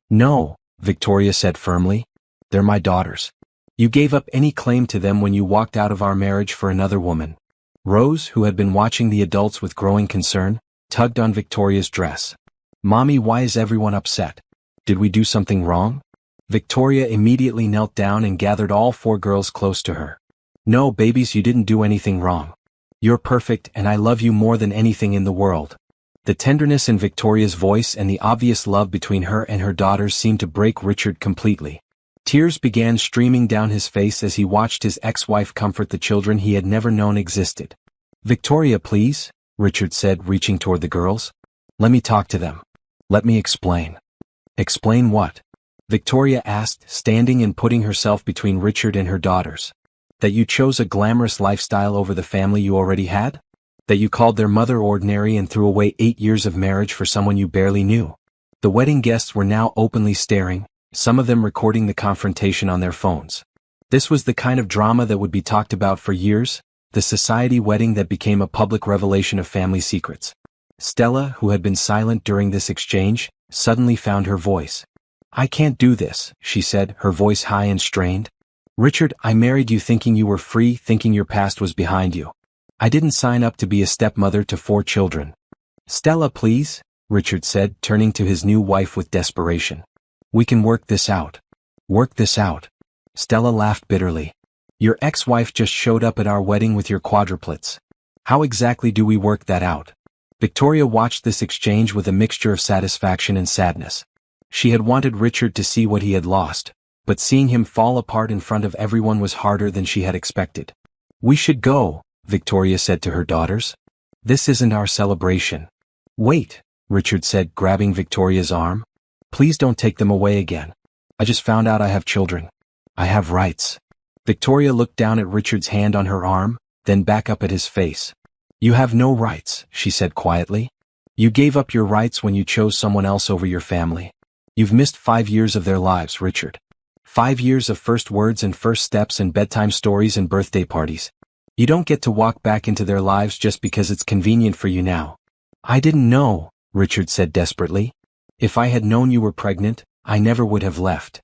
No, Victoria said firmly. They're my daughters. You gave up any claim to them when you walked out of our marriage for another woman. Rose, who had been watching the adults with growing concern, tugged on Victoria's dress. Mommy, why is everyone upset? Did we do something wrong? Victoria immediately knelt down and gathered all 4 girls close to her. No, babies, you didn't do anything wrong. You're perfect and I love you more than anything in the world. The tenderness in Victoria's voice and the obvious love between her and her daughters seemed to break Richard completely. Tears began streaming down his face as he watched his ex-wife comfort the children he had never known existed. Victoria, please, Richard said, reaching toward the girls. Let me talk to them. Let me explain. Explain what? Victoria asked, standing and putting herself between Richard and her daughters. That you chose a glamorous lifestyle over the family you already had? That you called their mother ordinary and threw away 8 years of marriage for someone you barely knew? The wedding guests were now openly staring, some of them recording the confrontation on their phones. This was the kind of drama that would be talked about for years, the society wedding that became a public revelation of family secrets. Stella, who had been silent during this exchange, suddenly found her voice. I can't do this, she said, her voice high and strained. Richard, I married you thinking you were free, thinking your past was behind you. I didn't sign up to be a stepmother to 4 children. Stella, please, Richard said, turning to his new wife with desperation. We can work this out. Work this out. Stella laughed bitterly. Your ex-wife just showed up at our wedding with your quadruplets. How exactly do we work that out? Victoria watched this exchange with a mixture of satisfaction and sadness. She had wanted Richard to see what he had lost, but seeing him fall apart in front of everyone was harder than she had expected. We should go, Victoria said to her daughters. This isn't our celebration. Wait, Richard said, grabbing Victoria's arm. Please don't take them away again. I just found out I have children. I have rights. Victoria looked down at Richard's hand on her arm, then back up at his face. You have no rights, she said quietly. You gave up your rights when you chose someone else over your family. You've missed 5 years of their lives, Richard. 5 years of first words and first steps and bedtime stories and birthday parties. You don't get to walk back into their lives just because it's convenient for you now. I didn't know, Richard said desperately. If I had known you were pregnant, I never would have left.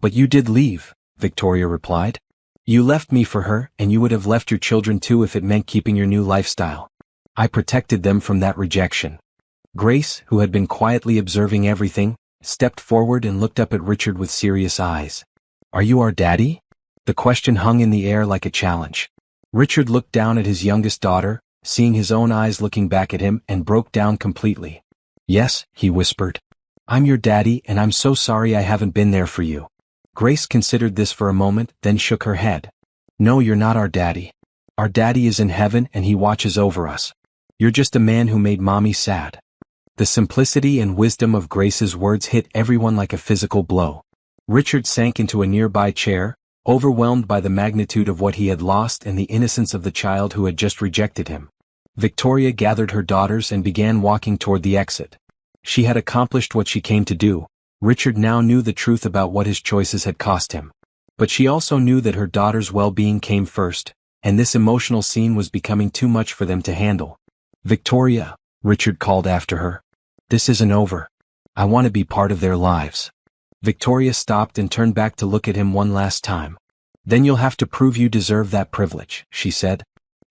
But you did leave, Victoria replied. You left me for her, and you would have left your children too if it meant keeping your new lifestyle. I protected them from that rejection. Grace, who had been quietly observing everything, stepped forward and looked up at Richard with serious eyes. Are you our daddy? The question hung in the air like a challenge. Richard looked down at his youngest daughter, seeing his own eyes looking back at him, and broke down completely. Yes, he whispered. I'm your daddy, and I'm so sorry I haven't been there for you. Grace considered this for a moment, then shook her head. No, you're not our daddy. Our daddy is in heaven and he watches over us. You're just a man who made mommy sad. The simplicity and wisdom of Grace's words hit everyone like a physical blow. Richard sank into a nearby chair, overwhelmed by the magnitude of what he had lost and the innocence of the child who had just rejected him. Victoria gathered her daughters and began walking toward the exit. She had accomplished what she came to do. Richard now knew the truth about what his choices had cost him. But she also knew that her daughter's well-being came first, and this emotional scene was becoming too much for them to handle. Victoria, Richard called after her. This isn't over. I want to be part of their lives. Victoria stopped and turned back to look at him one last time. Then you'll have to prove you deserve that privilege, she said.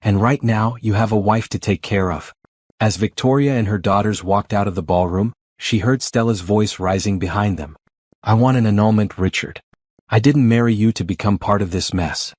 And right now, you have a wife to take care of. As Victoria and her daughters walked out of the ballroom, she heard Stella's voice rising behind them. I want an annulment, Richard. I didn't marry you to become part of this mess.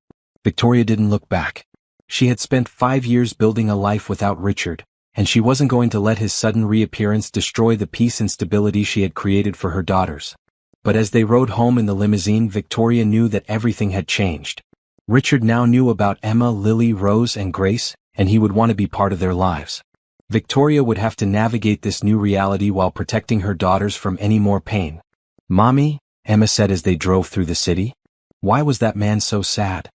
Victoria didn't look back. She had spent 5 years building a life without Richard, and she wasn't going to let his sudden reappearance destroy the peace and stability she had created for her daughters. But as they rode home in the limousine, Victoria knew that everything had changed. Richard now knew about Emma, Lily, Rose, and Grace, and he would want to be part of their lives. Victoria would have to navigate this new reality while protecting her daughters from any more pain. Mommy, Emma said as they drove through the city. Why was that man so sad?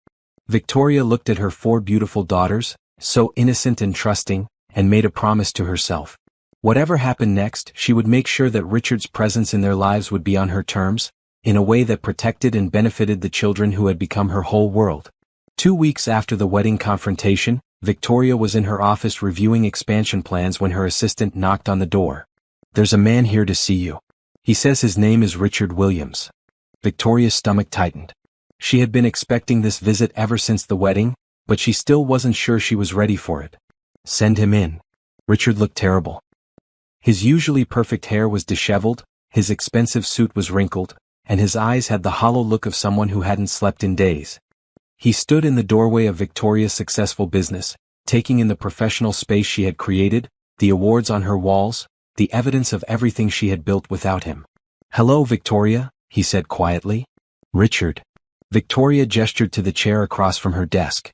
Victoria looked at her 4 beautiful daughters, so innocent and trusting, and made a promise to herself. Whatever happened next, she would make sure that Richard's presence in their lives would be on her terms, in a way that protected and benefited the children who had become her whole world. 2 weeks after the wedding confrontation, Victoria was in her office reviewing expansion plans when her assistant knocked on the door. "There's a man here to see you. He says his name is Richard Williams." Victoria's stomach tightened. She had been expecting this visit ever since the wedding, but she still wasn't sure she was ready for it. "Send him in." Richard looked terrible. His usually perfect hair was disheveled, his expensive suit was wrinkled, and his eyes had the hollow look of someone who hadn't slept in days. He stood in the doorway of Victoria's successful business, taking in the professional space she had created, the awards on her walls, the evidence of everything she had built without him. "Hello, Victoria," he said quietly. "Richard." Victoria gestured to the chair across from her desk.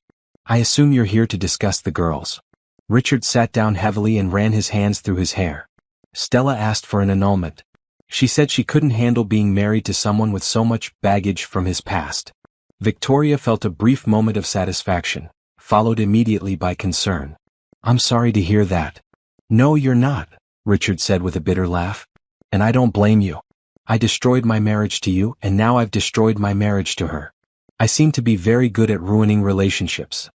"I assume you're here to discuss the girls." Richard sat down heavily and ran his hands through his hair. "Stella asked for an annulment. She said she couldn't handle being married to someone with so much baggage from his past." Victoria felt a brief moment of satisfaction, followed immediately by concern. "I'm sorry to hear that." "No, you're not," Richard said with a bitter laugh. "And I don't blame you. I destroyed my marriage to you, and now I've destroyed my marriage to her. I seem to be very good at ruining relationships."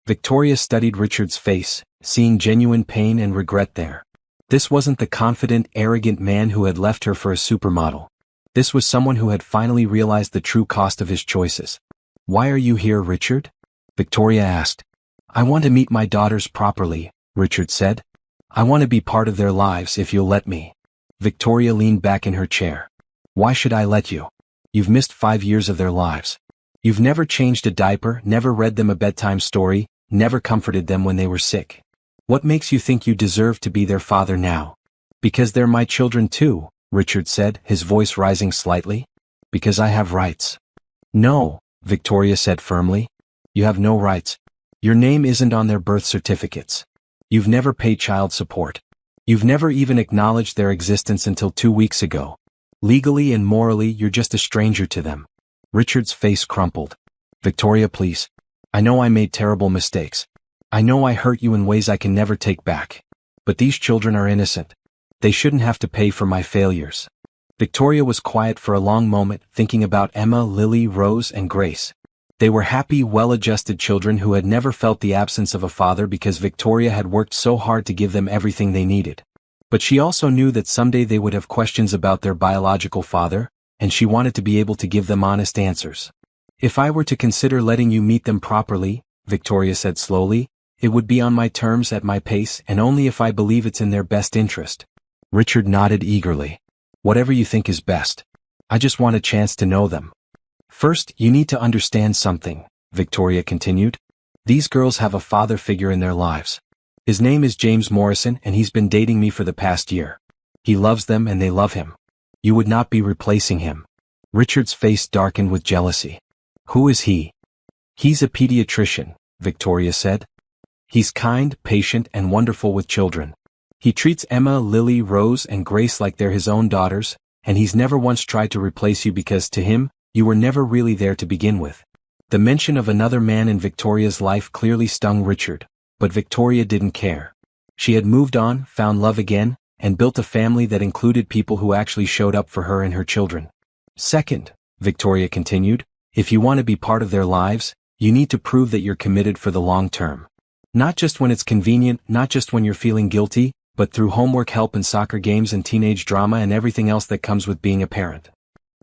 Victoria studied Richard's face, seeing genuine pain and regret there. This wasn't the confident, arrogant man who had left her for a supermodel. This was someone who had finally realized the true cost of his choices. "Why are you here, Richard?" Victoria asked. "I want to meet my daughters properly," Richard said. "I want to be part of their lives if you'll let me." Victoria leaned back in her chair. "Why should I let you? You've missed 5 years of their lives. You've never changed a diaper, never read them a bedtime story, never comforted them when they were sick. What makes you think you deserve to be their father now?" "Because they're my children too," Richard said, his voice rising slightly. "Because I have rights." "No," Victoria said firmly. "You have no rights. Your name isn't on their birth certificates. You've never paid child support. You've never even acknowledged their existence until 2 weeks ago. Legally and morally, you're just a stranger to them." Richard's face crumpled. "Victoria, please. I know I made terrible mistakes. I know I hurt you in ways I can never take back. But these children are innocent. They shouldn't have to pay for my failures." Victoria was quiet for a long moment, thinking about Emma, Lily, Rose, and Grace. They were happy, well-adjusted children who had never felt the absence of a father because Victoria had worked so hard to give them everything they needed. But she also knew that someday they would have questions about their biological father, and she wanted to be able to give them honest answers. "If I were to consider letting you meet them properly," Victoria said slowly, "it would be on my terms, at my pace, and only if I believe it's in their best interest." Richard nodded eagerly. "Whatever you think is best. I just want a chance to know them." "First, you need to understand something," Victoria continued. "These girls have a father figure in their lives. His name is James Morrison, and he's been dating me for the past year. He loves them and they love him. You would not be replacing him." Richard's face darkened with jealousy. "Who is he?" "He's a pediatrician," Victoria said. "He's kind, patient, and wonderful with children. He treats Emma, Lily, Rose, and Grace like they're his own daughters, and he's never once tried to replace you because, to him, you were never really there to begin with." The mention of another man in Victoria's life clearly stung Richard, but Victoria didn't care. She had moved on, found love again, and built a family that included people who actually showed up for her and her children. "Second," Victoria continued, "if you want to be part of their lives, you need to prove that you're committed for the long term. Not just when it's convenient, not just when you're feeling guilty, but through homework help and soccer games and teenage drama and everything else that comes with being a parent."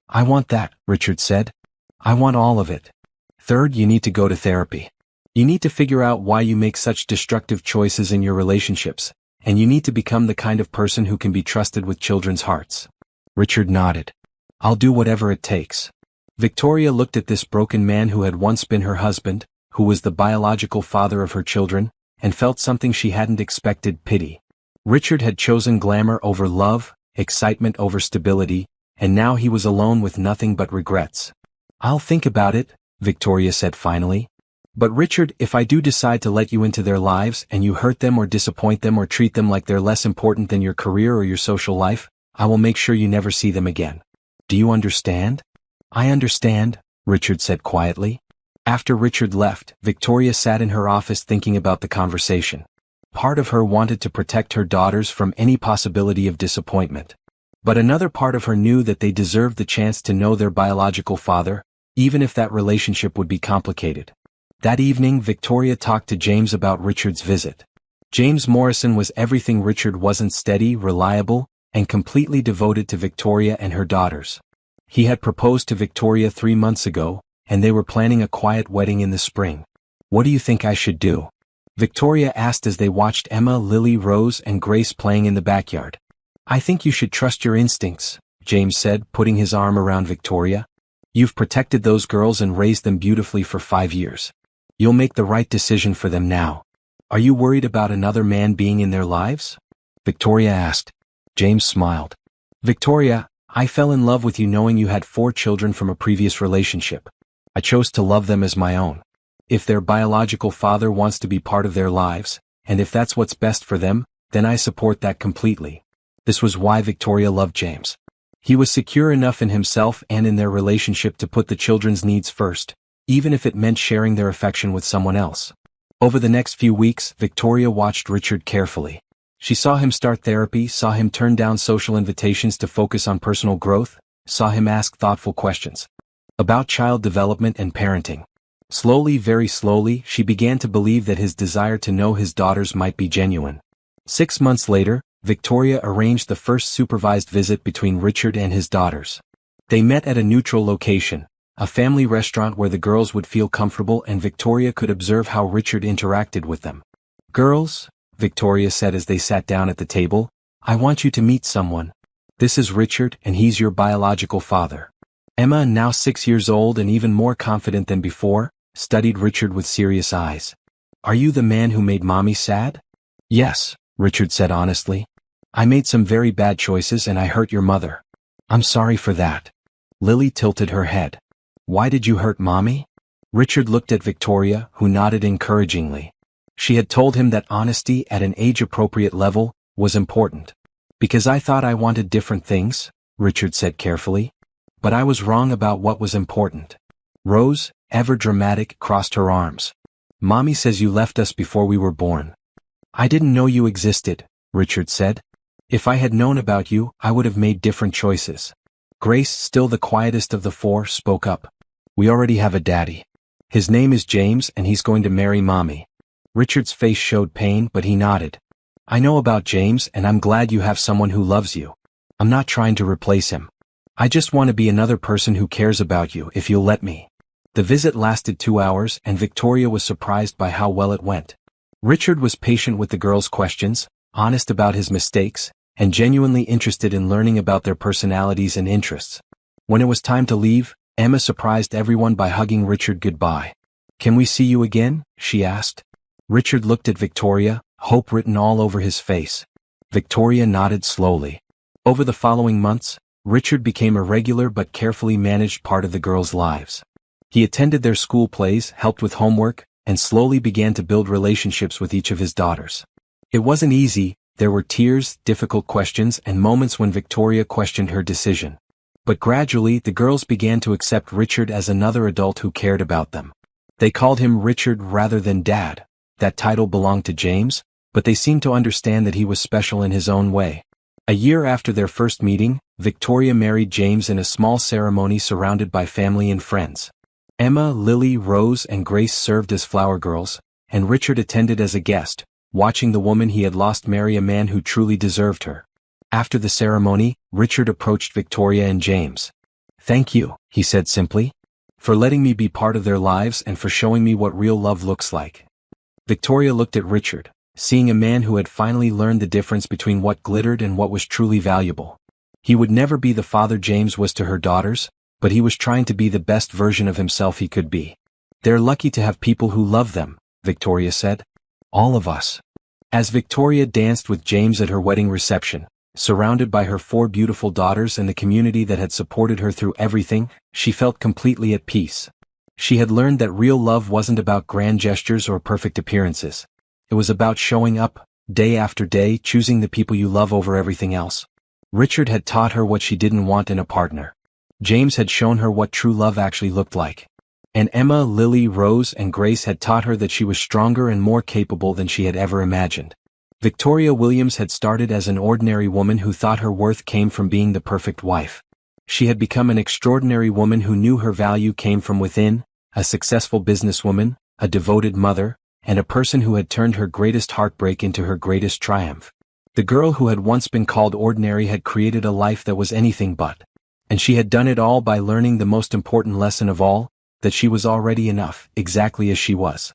"I want that," Richard said. "I want all of it." "Third, you need to go to therapy. You need to figure out why you make such destructive choices in your relationships, and you need to become the kind of person who can be trusted with children's hearts." Richard nodded. "I'll do whatever it takes." Victoria looked at this broken man who had once been her husband, who was the biological father of her children, and felt something she hadn't expected: pity. Richard had chosen glamour over love, excitement over stability, and now he was alone with nothing but regrets. "I'll think about it," Victoria said finally. "But Richard, if I do decide to let you into their lives and you hurt them or disappoint them or treat them like they're less important than your career or your social life, I will make sure you never see them again. Do you understand?" "I understand," Richard said quietly. After Richard left, Victoria sat in her office thinking about the conversation. Part of her wanted to protect her daughters from any possibility of disappointment. But another part of her knew that they deserved the chance to know their biological father, even if that relationship would be complicated. That evening, Victoria talked to James about Richard's visit. James Morrison was everything Richard wasn't: steady, reliable, and completely devoted to Victoria and her daughters. He had proposed to Victoria 3 months ago, and they were planning a quiet wedding in the spring. "What do you think I should do?" Victoria asked as they watched Emma, Lily, Rose, and Grace playing in the backyard. "I think you should trust your instincts," James said, putting his arm around Victoria. "You've protected those girls and raised them beautifully for 5 years. You'll make the right decision for them now. Are you worried about another man being in their lives?" Victoria asked. James smiled. "Victoria, I fell in love with you knowing you had 4 children from a previous relationship. I chose to love them as my own. If their biological father wants to be part of their lives, and if that's what's best for them, then I support that completely." This was why Victoria loved James. He was secure enough in himself and in their relationship to put the children's needs first, even if it meant sharing their affection with someone else. Over the next few weeks, Victoria watched Richard carefully. She saw him start therapy, saw him turn down social invitations to focus on personal growth, saw him ask thoughtful questions about child development and parenting. Slowly, very slowly, she began to believe that his desire to know his daughters might be genuine. 6 months later, Victoria arranged the first supervised visit between Richard and his daughters. They met at a neutral location, a family restaurant where the girls would feel comfortable and Victoria could observe how Richard interacted with them. "Girls," Victoria said as they sat down at the table, "I want you to meet someone. This is Richard, and he's your biological father." Emma, now 6 years old and even more confident than before, studied Richard with serious eyes. "Are you the man who made Mommy sad?" "Yes," Richard said honestly. "I made some very bad choices and I hurt your mother. I'm sorry for that." Lily tilted her head. "Why did you hurt Mommy?" Richard looked at Victoria, who nodded encouragingly. She had told him that honesty at an age-appropriate level was important. "Because I thought I wanted different things," Richard said carefully. "But I was wrong about what was important." Rose, ever dramatic, crossed her arms. "Mommy says you left us before we were born." "I didn't know you existed," Richard said. "If I had known about you, I would have made different choices." Grace, still the quietest of the 4, spoke up. "We already have a daddy. His name is James and he's going to marry Mommy." Richard's face showed pain, but he nodded. "I know about James and I'm glad you have someone who loves you. I'm not trying to replace him. I just want to be another person who cares about you if you'll let me." The visit lasted 2 hours and Victoria was surprised by how well it went. Richard was patient with the girls' questions, honest about his mistakes, and genuinely interested in learning about their personalities and interests. When it was time to leave, Emma surprised everyone by hugging Richard goodbye. "Can we see you again?" she asked. Richard looked at Victoria, hope written all over his face. Victoria nodded slowly. Over the following months, Richard became a regular but carefully managed part of the girls' lives. He attended their school plays, helped with homework, and slowly began to build relationships with each of his daughters. It wasn't easy. There were tears, difficult questions, and moments when Victoria questioned her decision. But gradually, the girls began to accept Richard as another adult who cared about them. They called him Richard rather than Dad. That title belonged to James, but they seemed to understand that he was special in his own way. A year after their first meeting, Victoria married James in a small ceremony surrounded by family and friends. Emma, Lily, Rose, and Grace served as flower girls, and Richard attended as a guest, watching the woman he had lost marry a man who truly deserved her. After the ceremony, Richard approached Victoria and James. "Thank you," he said simply, "for letting me be part of their lives and for showing me what real love looks like." Victoria looked at Richard, seeing a man who had finally learned the difference between what glittered and what was truly valuable. He would never be the father James was to her daughters, but he was trying to be the best version of himself he could be. "They're lucky to have people who love them," Victoria said. "All of us." As Victoria danced with James at her wedding reception, surrounded by her 4 beautiful daughters and the community that had supported her through everything, she felt completely at peace. She had learned that real love wasn't about grand gestures or perfect appearances. It was about showing up, day after day, choosing the people you love over everything else. Richard had taught her what she didn't want in a partner. James had shown her what true love actually looked like. And Emma, Lily, Rose, and Grace had taught her that she was stronger and more capable than she had ever imagined. Victoria Williams had started as an ordinary woman who thought her worth came from being the perfect wife. She had become an extraordinary woman who knew her value came from within, a successful businesswoman, a devoted mother, and a person who had turned her greatest heartbreak into her greatest triumph. The girl who had once been called ordinary had created a life that was anything but. And she had done it all by learning the most important lesson of all, that she was already enough, exactly as she was.